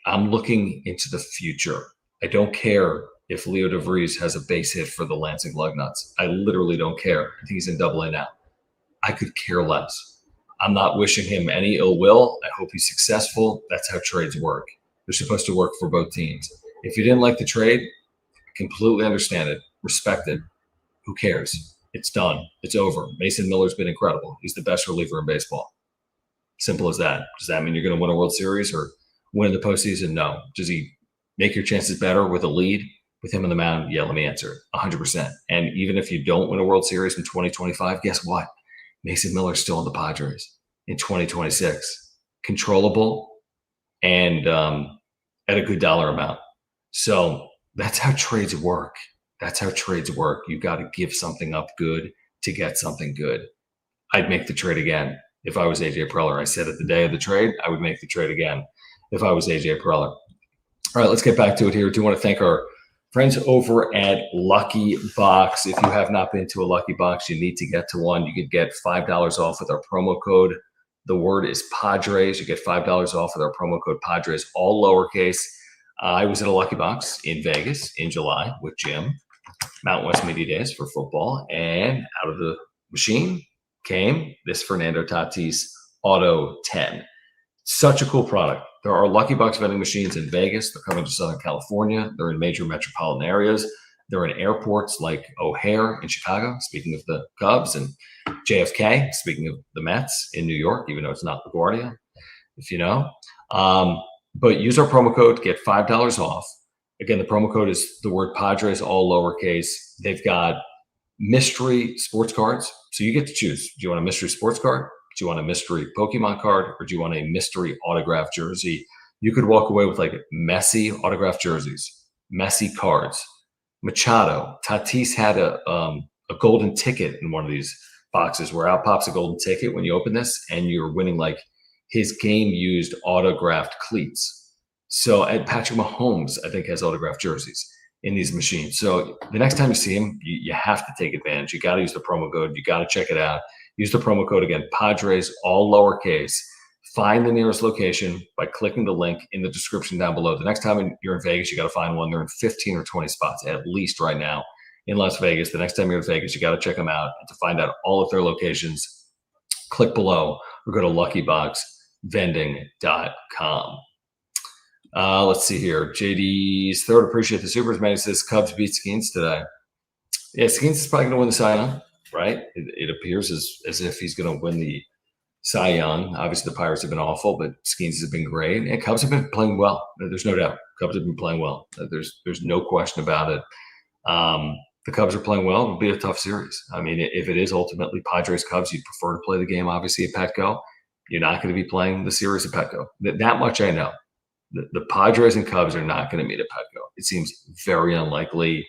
I'm looking into the future. I don't care if Leo DeVries has a base hit for the Lansing Lugnuts. I literally don't care. I think he's in Double A now. I could care less. I'm not wishing him any ill will. I hope he's successful. That's how trades work. They're supposed to work for both teams. If you didn't like the trade, I completely understand it, respect it. Who cares? It's done. It's over. Mason Miller's been incredible. He's the best reliever in baseball. Simple as that. Does that mean you're going to win a World Series or win the postseason? No. Does he make your chances better with a lead with him on the mound? Yeah, let me answer it. 100%. And even if you don't win a World Series in 2025, guess what? Mason Miller's still in the Padres in 2026. Controllable and at a good dollar amount. So that's how trades work. That's how trades work. You got to give something up good to get something good. I'd make the trade again if I was AJ Preller. I said it the day of the trade, I would make the trade again if I was AJ Preller. All right, let's get back to it here. I do want to thank our friends over at Lucky Box. If you have not been to a Lucky Box, you need to get to one. You could get $5 off with our promo code. The word is Padres. You get $5 off with our promo code Padres, all lowercase. I was at a Lucky Box in Vegas in July with Jim, Mountain West Media Days for football, and out of the machine came this Fernando Tatis Auto 10. Such a cool product. There are Lucky Box vending machines in Vegas. They're coming to Southern California. They're in major metropolitan areas. They're in airports like O'Hare in Chicago, speaking of the Cubs, and JFK, speaking of the Mets, in New York, even though it's not LaGuardia, if you know. But use our promo code to get $5 off. Again, the promo code is the word Padres, all lowercase. They've got mystery sports cards. So you get to choose. Do you want a mystery sports card? Do you want a mystery Pokemon card? Or do you want a mystery autographed jersey? You could walk away with messy autographed jerseys, messy cards. Machado, Tatis had a golden ticket in one of these boxes where out pops a golden ticket when you open this, and you're winning his game-used autographed cleats. So Patrick Mahomes, I think, has autographed jerseys in these machines. So the next time you see him, you have to take advantage. You got to use the promo code. You got to check it out. Use the promo code again, Padres, all lowercase. Find the nearest location by clicking the link in the description down below. The next time you're in Vegas, you got to find one. They're in 15 or 20 spots at least right now in Las Vegas. The next time you're in Vegas, you got to check them out. And to find out all of their locations, click below or go to luckyboxvending.com. Let's see here. JD's third, appreciate the supers. Man, he says Cubs beat Skeens today. Yeah, Skeens is probably going to win the Cy Young, right? It appears as if he's going to win the Cy Young. Obviously, the Pirates have been awful, but Skeens has been great. And Cubs have been playing well. There's no doubt. Cubs have been playing well. There's no question about it. The Cubs are playing well. It'll be a tough series. I mean, if it is ultimately Padres-Cubs, you'd prefer to play the game, obviously, at Petco. You're not going to be playing the series at Petco. That much I know. The Padres and Cubs are not going to meet at Petco. It seems very unlikely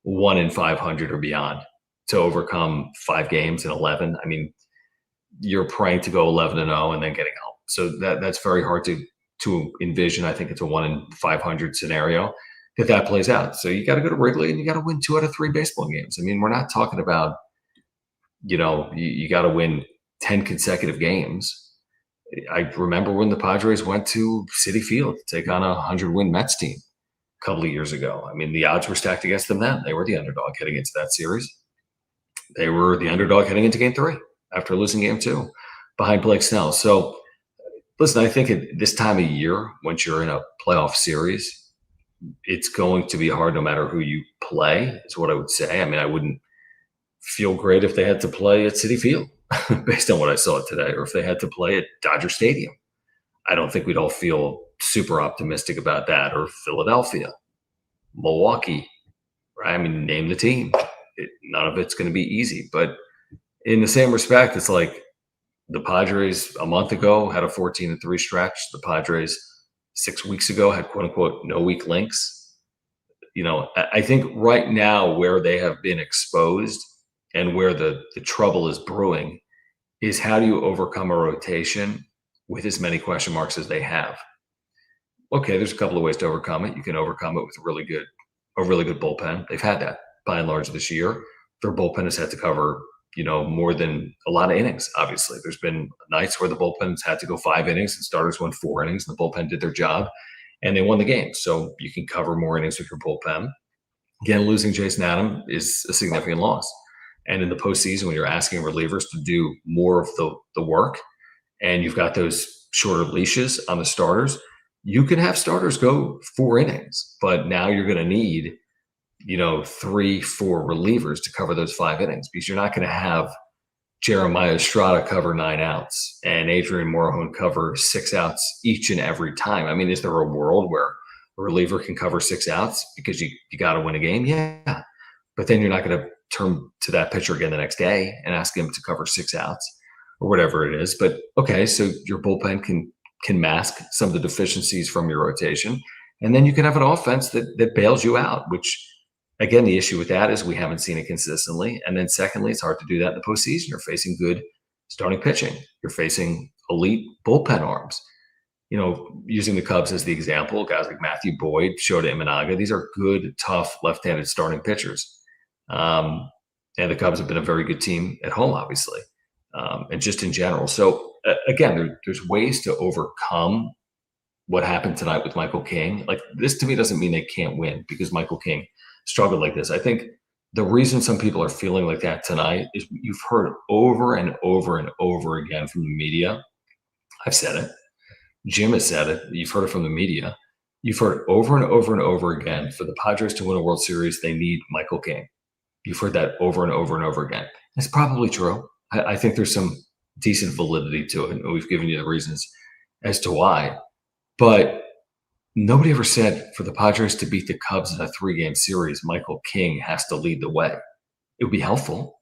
1 in 500 or beyond to overcome 5 games in 11. I mean, you're praying to go 11-0 and then getting help. So that's very hard to envision. I think it's a 1 in 500 scenario that plays out. So you got to go to Wrigley and you got to win 2 out of 3 baseball games. I mean, we're not talking about, you got to win 10 consecutive games. I remember when the Padres went to Citi Field to take on a 100-win Mets team a couple of years ago. I mean, the odds were stacked against them then. They were the underdog heading into that series. They were the underdog heading into Game 3 after losing Game 2 behind Blake Snell. So, listen, I think at this time of year, once you're in a playoff series, it's going to be hard no matter who you play, is what I would say. I mean, I wouldn't feel great if they had to play at Citi Field based on what I saw today, or if they had to play at Dodger Stadium. I don't think we'd all feel super optimistic about that, or Philadelphia, Milwaukee, right? I mean, name the team. None of it's going to be easy. But in the same respect, it's like the Padres a month ago had a 14-3 stretch. The Padres 6 weeks ago had quote unquote no weak links. I think right now where they have been exposed and where the trouble is brewing is how do you overcome a rotation with as many question marks as they have? Okay, there's a couple of ways to overcome it. You can overcome it with a really good bullpen. They've had that by and large this year. Their bullpen has had to cover, more than a lot of innings. Obviously, there's been nights where the bullpen's had to go 5 innings and starters went 4 innings, and the bullpen did their job and they won the game. So you can cover more innings with your bullpen. Again, losing Jason Adam is a significant loss. And in the postseason, when you're asking relievers to do more of the work, and you've got those shorter leashes on the starters, you can have starters go 4 innings, but now you're going to need, 3, 4 relievers to cover those 5 innings, because you're not going to have Jeremiah Estrada cover 9 outs and Adrian Morejon cover 6 outs each and every time. I mean, is there a world where a reliever can cover 6 outs because you got to win a game? Yeah. But then you're not going to turn to that pitcher again the next day and ask him to cover 6 outs or whatever it is. But okay, so your bullpen can mask some of the deficiencies from your rotation, and then you can have an offense that bails you out, which, again, the issue with that is we haven't seen it consistently. And then secondly, it's hard to do that in the postseason. You're facing good starting pitching. You're facing elite bullpen arms. Using the Cubs as the example, guys like Matthew Boyd, Shota Imanaga, these are good, tough, left-handed starting pitchers. And the Cubs have been a very good team at home, obviously, and just in general. So, again, there's ways to overcome what happened tonight with Michael King. Like, this to me doesn't mean they can't win because Michael King struggled like this. I think the reason some people are feeling like that tonight is you've heard over and over and over again from the media. I've said it. Jim has said it. You've heard it from the media. You've heard over and over and over again, for the Padres to win a World Series, they need Michael King. You've heard that over and over and over again. It's probably true. I think there's some decent validity to it, and we've given you the reasons as to why. But nobody ever said for the Padres to beat the Cubs in a 3-game series, Michael King has to lead the way. It would be helpful,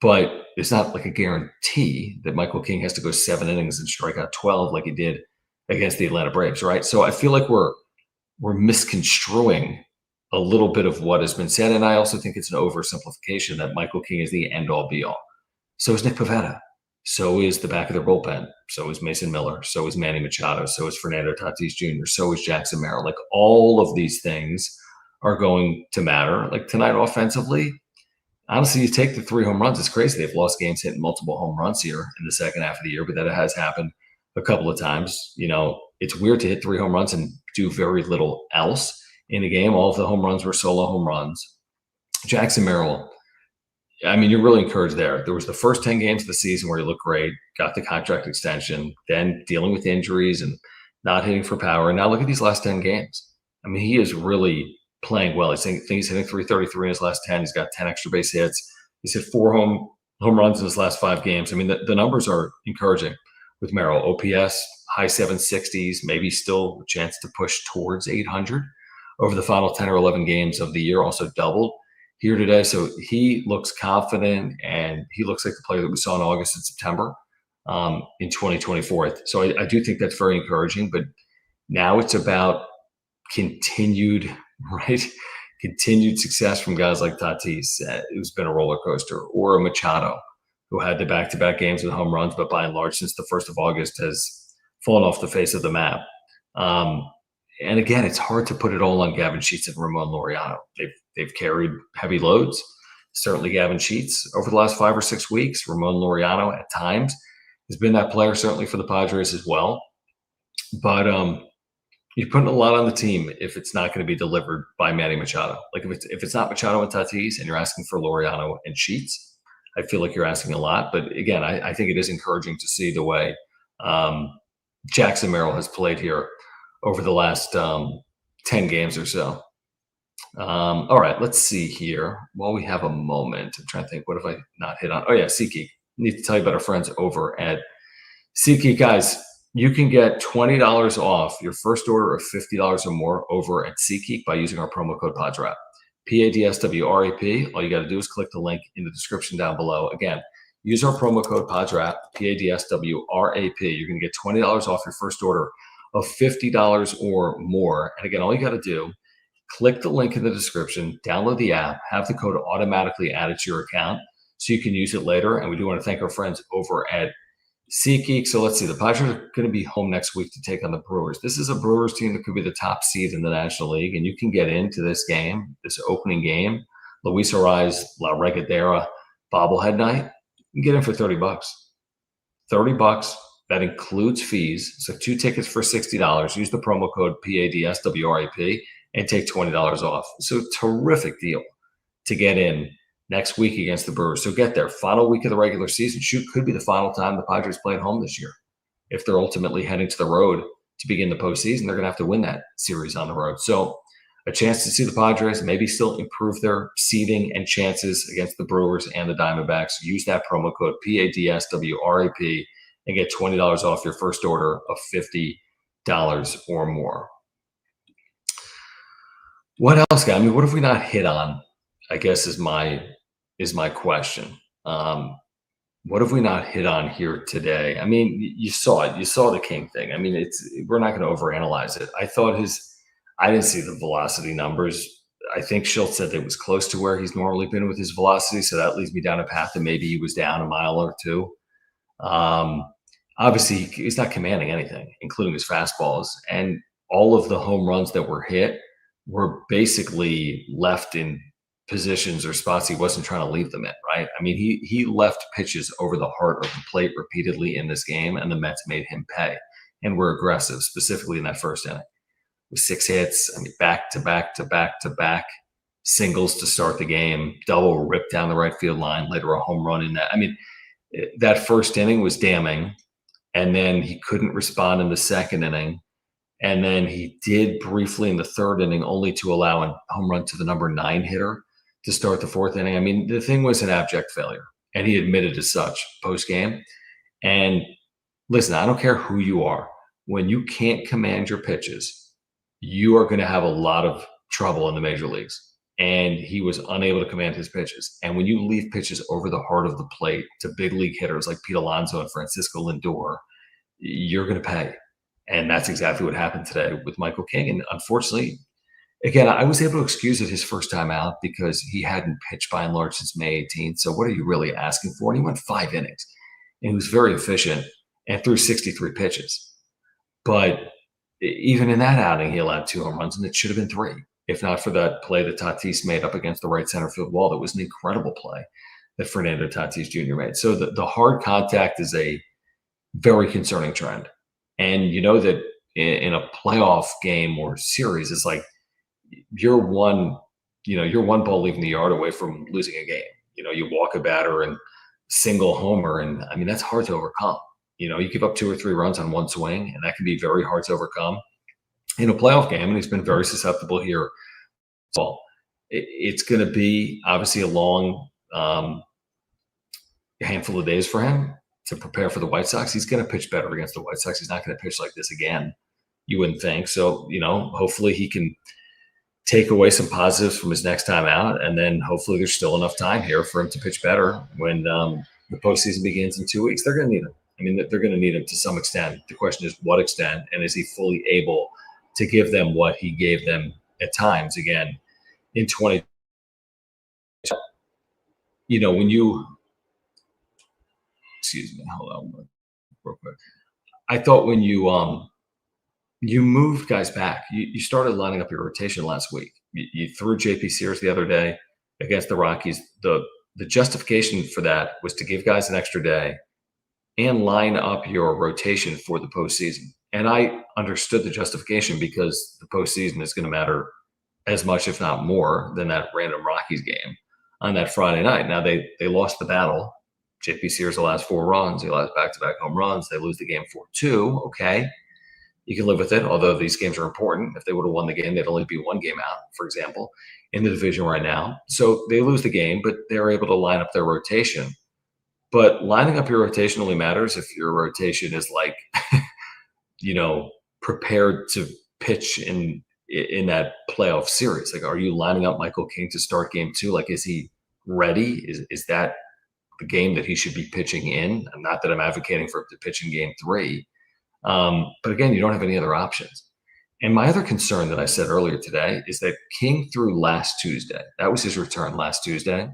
but it's not like a guarantee that Michael King has to go 7 innings and strike out 12 like he did against the Atlanta Braves, right? So I feel like we're misconstruing a little bit of what has been said, and I also think it's an oversimplification that Michael King is the end-all, be-all. So is Nick Pivetta. So is the back of their bullpen. So is Mason Miller. So is Manny Machado. So is Fernando Tatis Jr. So is Jackson Merrill. Like, all of these things are going to matter. Like tonight offensively, honestly, you take the 3 home runs. It's crazy. They've lost games hitting multiple home runs here in the second half of the year, but that has happened a couple of times. It's weird to hit 3 home runs and do very little else in a game. All of the home runs were solo home runs. Jackson Merrill, I mean, you're really encouraged there. There was the first 10 games of the season where he looked great, got the contract extension, then dealing with injuries and not hitting for power. And now look at these last 10 games. I mean, he is really playing well. He's hitting 333 in his last 10. He's got 10 extra base hits. He's hit 4 home runs in his last 5 games. I mean, the numbers are encouraging with Merrill. OPS, high 760s, maybe still a chance to push towards 800 over the final 10 or 11 games of the year, also doubled here today. So he looks confident, and he looks like the player that we saw in August and September in 2024. So I do think that's very encouraging. But now it's about continued success from guys like Tatis, who's been a roller coaster, or a Machado, who had the back-to-back games with home runs, but by and large, since the 1st of August, has fallen off the face of the map. And again, it's hard to put it all on Gavin Sheets and Ramon Laureano. They've carried heavy loads. Certainly Gavin Sheets over the last 5 or 6 weeks. Ramon Laureano at times has been that player, certainly for the Padres as well. But you're putting a lot on the team if it's not going to be delivered by Manny Machado. Like if it's not Machado and Tatis and you're asking for Laureano and Sheets, I feel like you're asking a lot. But again, I think it is encouraging to see the way Jackson Merrill has played here over the last 10 games or so. All right, let's see here. While we have a moment, I'm trying to think, what have I not hit on? Oh, yeah, SeatGeek. Need to tell you about our friends over at SeatGeek. Guys, you can get $20 off your first order of $50 or more over at SeatGeek by using our promo code PADSWRAP. PADSWRAP. All you got to do is click the link in the description down below. Again, use our promo code PADSWRAP, PADSWRAP. You're going to get $20 off your first order of $50 or more. And again, all you got to do, click the link in the description, download the app, have the code automatically added to your account so you can use it later. And we do want to thank our friends over at SeatGeek. So let's see, the Padres are going to be home next week to take on the Brewers. This is a Brewers team that could be the top seed in the National League, and you can get into this game, this opening game, Luis Ariz, La Regadera bobblehead night. You can get in for $30. $30. That includes fees. So 2 tickets for $60. Use the promo code PADSWRAP and take $20 off. So terrific deal to get in next week against the Brewers. So get there. Final week of the regular season. Could be the final time the Padres play at home this year. If they're ultimately heading to the road to begin the postseason, they're going to have to win that series on the road. So a chance to see the Padres maybe still improve their seeding and chances against the Brewers and the Diamondbacks. Use that promo code PADSWRAP and get $20 off your first order of $50 or more. What else, guys? I mean, what have we not hit on, I guess is my question. What have we not hit on here today? I mean, you saw it. You saw the King thing. I mean, we're not going to overanalyze it. I didn't see the velocity numbers. I think Schultz said that it was close to where he's normally been with his velocity, so that leads me down a path that maybe he was down a mile or two. Obviously, he's not commanding anything, including his fastballs. And all of the home runs that were hit were basically left in positions or spots he wasn't trying to leave them in, right? I mean, he left pitches over the heart of the plate repeatedly in this game, and the Mets made him pay and were aggressive, specifically in that first inning. With 6 hits, I mean, back to back singles to start the game, double rip down the right field line, later a home run in that. I mean, that first inning was damning, and then he couldn't respond in the second inning. And then he did briefly in the third inning, only to allow a home run to the number 9 hitter to start the fourth inning. I mean, the thing was an abject failure, and he admitted as such post-game. And listen, I don't care who you are. When you can't command your pitches, you are going to have a lot of trouble in the major leagues. And he was unable to command his pitches. And when you leave pitches over the heart of the plate to big league hitters like Pete Alonso and Francisco Lindor, you're going to pay. And that's exactly what happened today with Michael King. And unfortunately, again, I was able to excuse it his first time out because he hadn't pitched by and large since May 18th. So what are you really asking for? And he went 5 innings. And he was very efficient and threw 63 pitches. But even in that outing, he allowed 2 home runs, and it should have been 3, if not for that play that Tatis made up against the right center field wall. That was an incredible play that Fernando Tatis Jr. made. So the hard contact is a very concerning trend. And you know that in a playoff game or series, it's like you're one ball leaving the yard away from losing a game. You know, you walk a batter and single homer, and I mean, that's hard to overcome. You know, you give up 2 or 3 runs on one swing, and that can be very hard to overcome in a playoff game. And he's been very susceptible here. So it's going to be obviously a long handful of days for him to prepare for the White Sox. He's going to pitch better against the White Sox. He's not going to pitch like this again, you wouldn't think. So, you know, hopefully he can take away some positives from his next time out, and then hopefully there's still enough time here for him to pitch better when the postseason begins in 2 weeks. They're going to need him. I mean, they're going to need him to some extent. The question is what extent, and is he fully able to give them what he gave them at times again in 20. When you, excuse me, hold on real quick. I thought when you moved guys back, you started lining up your rotation last week. You threw JP Sears the other day against the Rockies. The justification for that was to give guys an extra day and line up your rotation for the postseason. And I understood the justification because the postseason is going to matter as much, if not more, than that random Rockies game on that Friday night. Now they lost the battle. JP Sears the last 4 runs. He lost back-to-back home runs. They lose the game 4-2. Okay. You can live with it, although these games are important. If they would have won the game, they'd only be 1 game out, for example, in the division right now. So they lose the game, but they're able to line up their rotation. But lining up your rotation only matters if your rotation is like, prepared to pitch in that playoff series. Like, are you lining up Michael King to start game 2? Like, is he ready? Is that the game that he should be pitching in? Not that I'm advocating for him to pitch in game 3. But again, you don't have any other options. And my other concern that I said earlier today is that King threw last Tuesday. That was his return last Tuesday.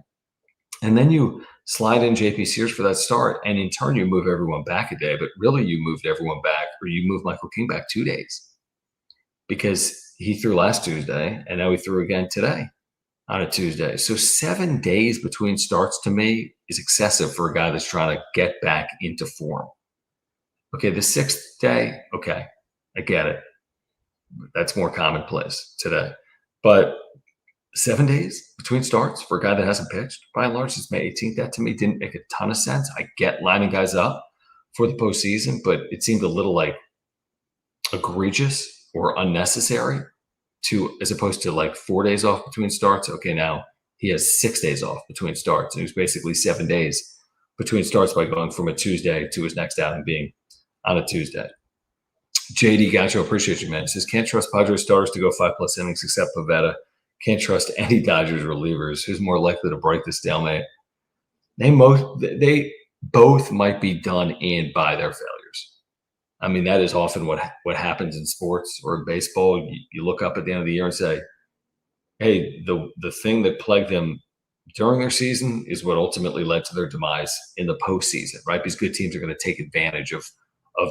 And then you slide in JP Sears for that start, and in turn you move everyone back a day. But really you moved everyone back, or you moved Michael King back 2 days, because he threw last Tuesday and now he threw again today on a Tuesday. So 7 days between starts to me is excessive for a guy that's trying to get back into form. Okay, the 6th day, okay, I get it. That's more commonplace today. But 7 days between starts for a guy that hasn't pitched, by and large, since May 18th, that to me didn't make a ton of sense. I get lining guys up for the postseason, but it seemed a little like egregious or unnecessary as opposed to like 4 days off between starts. Okay, now he has 6 days off between starts, and it was basically 7 days between starts by going from a Tuesday to his next outing being on a Tuesday. JD Gacho, appreciate you, man. He says, can't trust Padres starters to go 5+ innings except Pavetta. Can't trust any Dodgers relievers. Who's more likely to break the stalemate? They both might be done in by their failures. I mean, that is often what happens in sports or in baseball. You look up at the end of the year and say, hey, the thing that plagued them during their season is what ultimately led to their demise in the postseason, right? Because good teams are going to take advantage of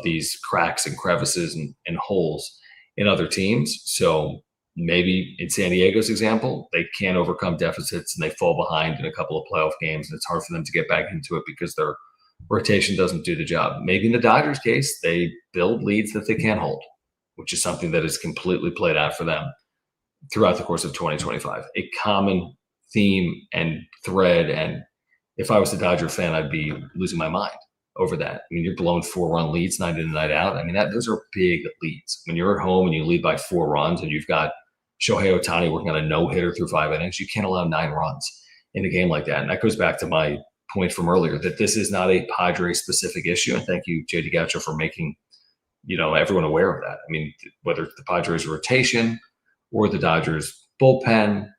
these cracks and crevices and holes in other teams. So maybe in San Diego's example, they can't overcome deficits and they fall behind in a couple of playoff games, and it's hard for them to get back into it because their rotation doesn't do the job. Maybe in the Dodgers case, they build leads that they can't hold, which is something that is completely played out for them throughout the course of 2025. A common theme and thread, and if I was a Dodger fan, I'd be losing my mind over that. I mean, you're blowing 4-run leads night in and night out. I mean, those are big leads. When you're at home and you lead by 4 runs and you've got Shohei Ohtani working on a no-hitter through 5 innings, you can't allow 9 runs in a game like that. And that goes back to my point from earlier that this is not a Padres-specific issue. And thank you, JD Gacho, for making everyone aware of that. I mean, whether it's the Padres rotation or the Dodgers bullpen,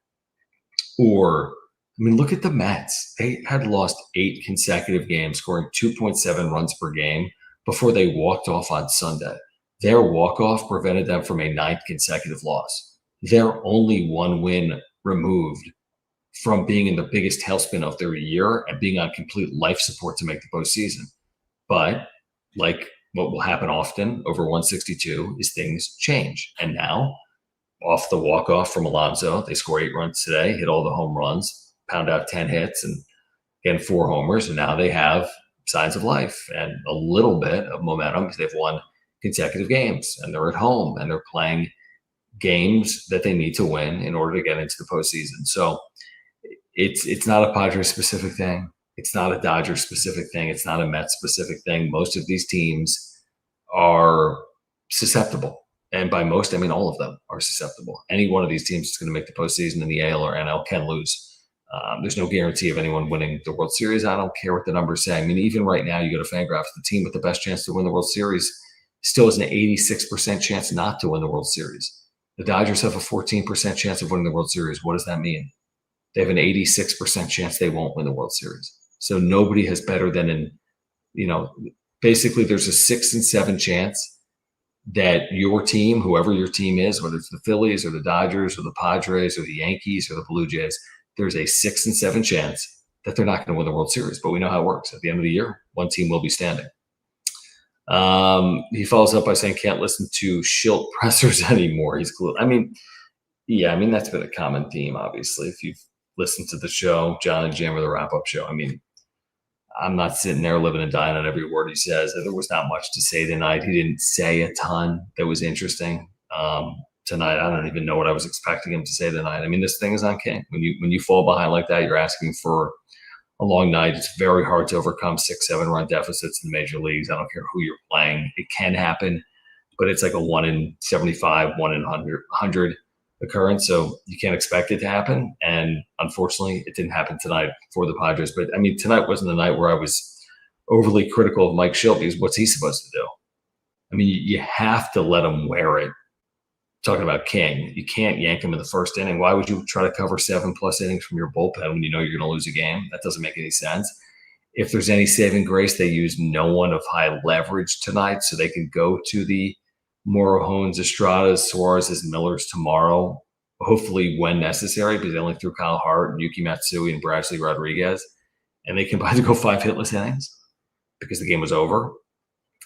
or look at the Mets. They had lost 8 consecutive games, scoring 2.7 runs per game before they walked off on Sunday. Their walk-off prevented them from a 9th consecutive loss. They're only 1 win removed from being in the biggest tailspin of their year and being on complete life support to make the postseason. But like what will happen often over 162 is things change. And now, off the walk-off from Alonso, they score 8 runs today, hit all the home runs, pound out 10 hits, and again 4 homers. And now they have signs of life and a little bit of momentum because they've won consecutive games and they're at home and they're playing games that they need to win in order to get into the postseason. So it's not a Padres specific thing. It's not a Dodgers specific thing. It's not a Mets specific thing. Most of these teams are susceptible. And by most, I mean all of them are susceptible. Any one of these teams that's going to make the postseason in the AL or NL can lose. There's no guarantee of anyone winning the World Series. I don't care what the numbers say. I mean, even right now, you go to Fangraphs, the team with the best chance to win the World Series still has an 86% chance not to win the World Series. The Dodgers have a 14% chance of winning the World Series. What does that mean? They have an 86% chance they won't win the World Series. So nobody has better than basically there's a 6 and 7 chance that your team, whoever your team is, whether it's the Phillies or the Dodgers or the Padres or the Yankees or the Blue Jays, there's a 6 and 7 chance that they're not going to win the World Series. But we know how it works. At the end of the year, one team will be standing. He follows up by saying, can't listen to Schilt pressers anymore. He's cool. I mean, yeah, I mean, that's been a common theme, obviously. If you've listened to the show, John and Jim, or the wrap-up show, I mean, I'm not sitting there living and dying on every word he says. There was not much to say tonight. He didn't say a ton that was interesting tonight. I don't even know what I was expecting him to say tonight. I mean, this thing is on King. When you fall behind like that, you're asking for a long night. It's very hard to overcome 6-7 run deficits in the major leagues. I don't care who you're playing. It can happen, but it's like a 1 in 75, 1 in 100 occurrence. So you can't expect it to happen. And unfortunately, it didn't happen tonight for the Padres. But I mean, tonight wasn't the night where I was overly critical of Mike Shildt, because what's he supposed to do? I mean, you have to let him wear it. Talking about King, you can't yank him in the first inning. Why would you try to cover 7+ innings from your bullpen when you know you're going to lose a game? That doesn't make any sense. If there's any saving grace, they use no one of high leverage tonight, so they can go to the Morojones, Estradas, Suarez, Millers tomorrow, hopefully when necessary, because they only threw Kyle Hart and Yuki Matsui and Bradley Rodriguez, and they combined to go 5 hitless innings because the game was over,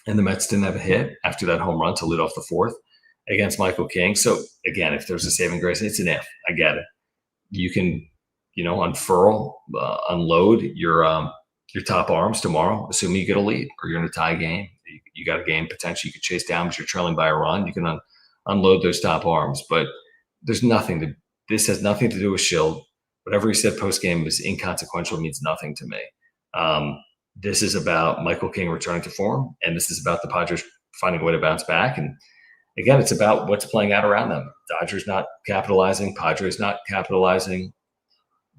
and the Mets didn't have a hit after that home run to lead off the fourth against Michael King. So again, if there's a saving grace, it's an if. I get it. You can, unfurl, unload your top arms tomorrow, assuming you get a lead or you're in a tie game. You got a game potentially you could chase down, but you're trailing by a run. You can unload those top arms. But this has nothing to do with Schilt. Whatever he said post game is inconsequential, means nothing to me. This is about Michael King returning to form, and this is about the Padres finding a way to bounce back. And again, it's about what's playing out around them. Dodgers not capitalizing, Padres not capitalizing.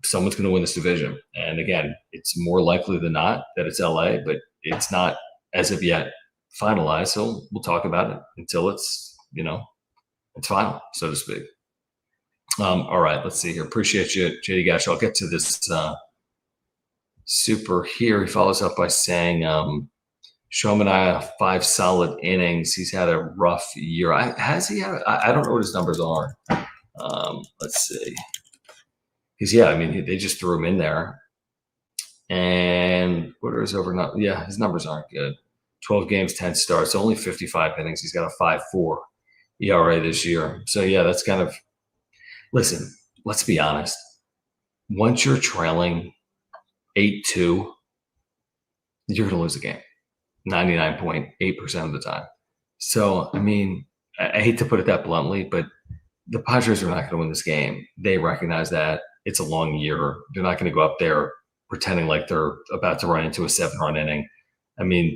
Someone's going to win this division. And again, it's more likely than not that it's LA, but it's not as of yet finalized. So we'll talk about it until it's, it's final, so to speak. All right, let's see here. Appreciate you, JD Gash. I'll get to this super here. He follows up by saying, Shomania, 5 solid innings. He's had a rough year. Has he had? I don't know what his numbers are. Let's see. Because they just threw him in there. And what are his over? Yeah, his numbers aren't good. 12 games, 10 starts, only 55 innings. He's got a 5.4 ERA this year. So yeah, that's kind of. Listen, let's be honest. Once you're trailing 8-2, you're going to lose the game. 99.8% of the time. So, I hate to put it that bluntly, but the Padres are not going to win this game. They recognize that. It's a long year. They're not going to go up there pretending like they're about to run into a 7-run inning.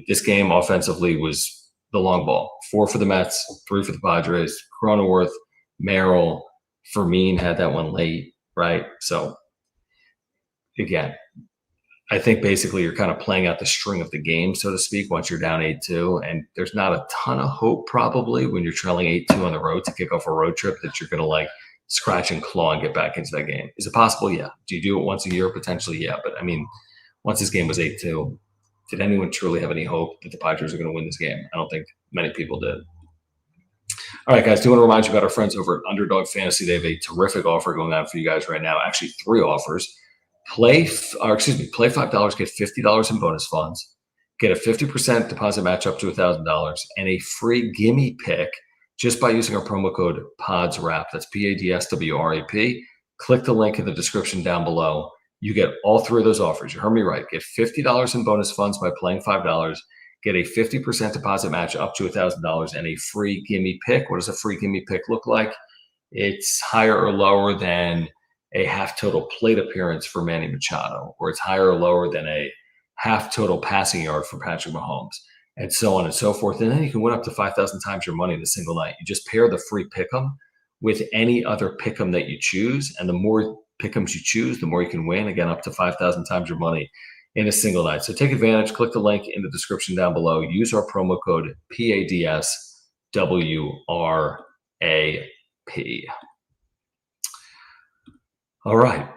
This game offensively was the long ball. 4 for the Mets, 3 for the Padres. Cronenworth, Merrill, Fermin had that one late, right? So, again, I think basically you're kind of playing out the string of the game, so to speak, once you're down 8-2. And there's not a ton of hope probably when you're trailing 8-2 on the road to kick off a road trip that you're going to scratch and claw and get back into that game. Is it possible? Yeah. Do you do it once a year? Potentially, yeah. But once this game was 8-2, did anyone truly have any hope that the Padres are going to win this game? I don't think many people did. All right, guys, do want to remind you about our friends over at Underdog Fantasy. They have a terrific offer going on for you guys right now. Actually, 3 offers. Play $5, get $50 in bonus funds, get a 50% deposit match up to $1,000, and a free gimme pick just by using our promo code PODSWRAP. That's PADSWRAP. Click the link in the description down below. You get all 3 of those offers. You heard me right. Get $50 in bonus funds by playing $5, get a 50% deposit match up to $1,000, and a free gimme pick. What does a free gimme pick look like? It's higher or lower than a half total plate appearance for Manny Machado, or it's higher or lower than a half total passing yard for Patrick Mahomes, and so on and so forth. And then you can win up to 5,000 times your money in a single night. You just pair the free pick'em with any other pick'em that you choose, and the more pick'ems you choose, the more you can win. Again, up to 5,000 times your money in a single night. So take advantage. Click the link in the description down below. Use our promo code PADSWRAP. All right.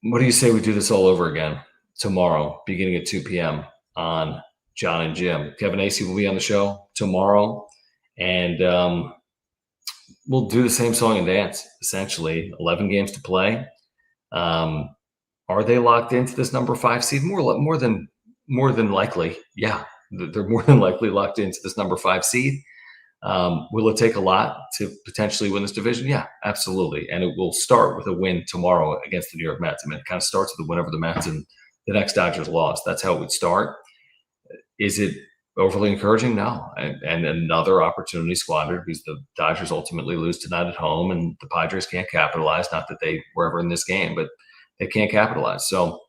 What do you say we do this all over again tomorrow, beginning at 2 p.m. on John and Jim. Kevin Acey will be on the show tomorrow, and we'll do the same song and dance, essentially. 11 games to play. Are they locked into this number 5 seed? More than likely. Yeah, they're more than likely locked into this number 5 seed. Will it take a lot to potentially win this division? Yeah, absolutely. And it will start with a win tomorrow against the New York Mets. I mean, it kind of starts with a win over the Mets and the next Dodgers loss. That's how it would start. Is it overly encouraging? No. And another opportunity squandered because the Dodgers ultimately lose tonight at home and the Padres can't capitalize. Not that they were ever in this game, but they can't capitalize. So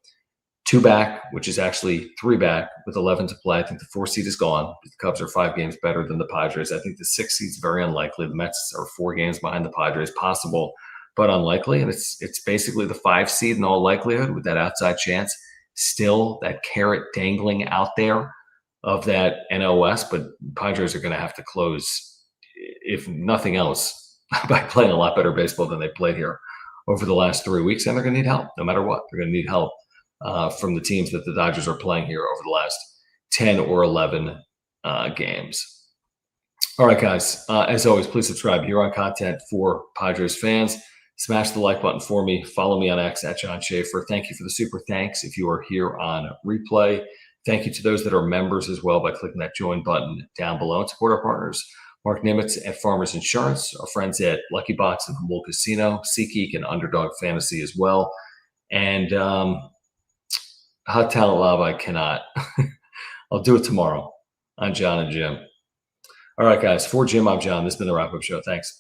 2 back, which is actually 3 back with 11 to play. I think the 4 seed is gone. The Cubs are 5 games better than the Padres. I think the 6 seed is very unlikely. The Mets are 4 games behind the Padres. Possible, but unlikely. And it's basically the 5 seed in all likelihood with that outside chance. Still that carrot dangling out there of that NOS, but Padres are going to have to close, if nothing else, by playing a lot better baseball than they played here over the last 3 weeks. And they're going to need help no matter what. They're going to need help from the teams that the Dodgers are playing here over the last 10 or 11 games. All right, guys. As always, please subscribe here on content for Padres fans. Smash the like button for me. Follow me on X at John Schaefer. Thank you for the super thanks if you are here on replay. Thank you to those that are members as well by clicking that join button down below and support our partners. Mark Nimitz at Farmers Insurance, our friends at Lucky Box and Humboldt Casino, SeatGeek and Underdog Fantasy as well. And Hot Talent Love, I cannot. I'll do it tomorrow on John and Jim. All right, guys. For Jim, I'm John. This has been the Wrap-Up Show. Thanks.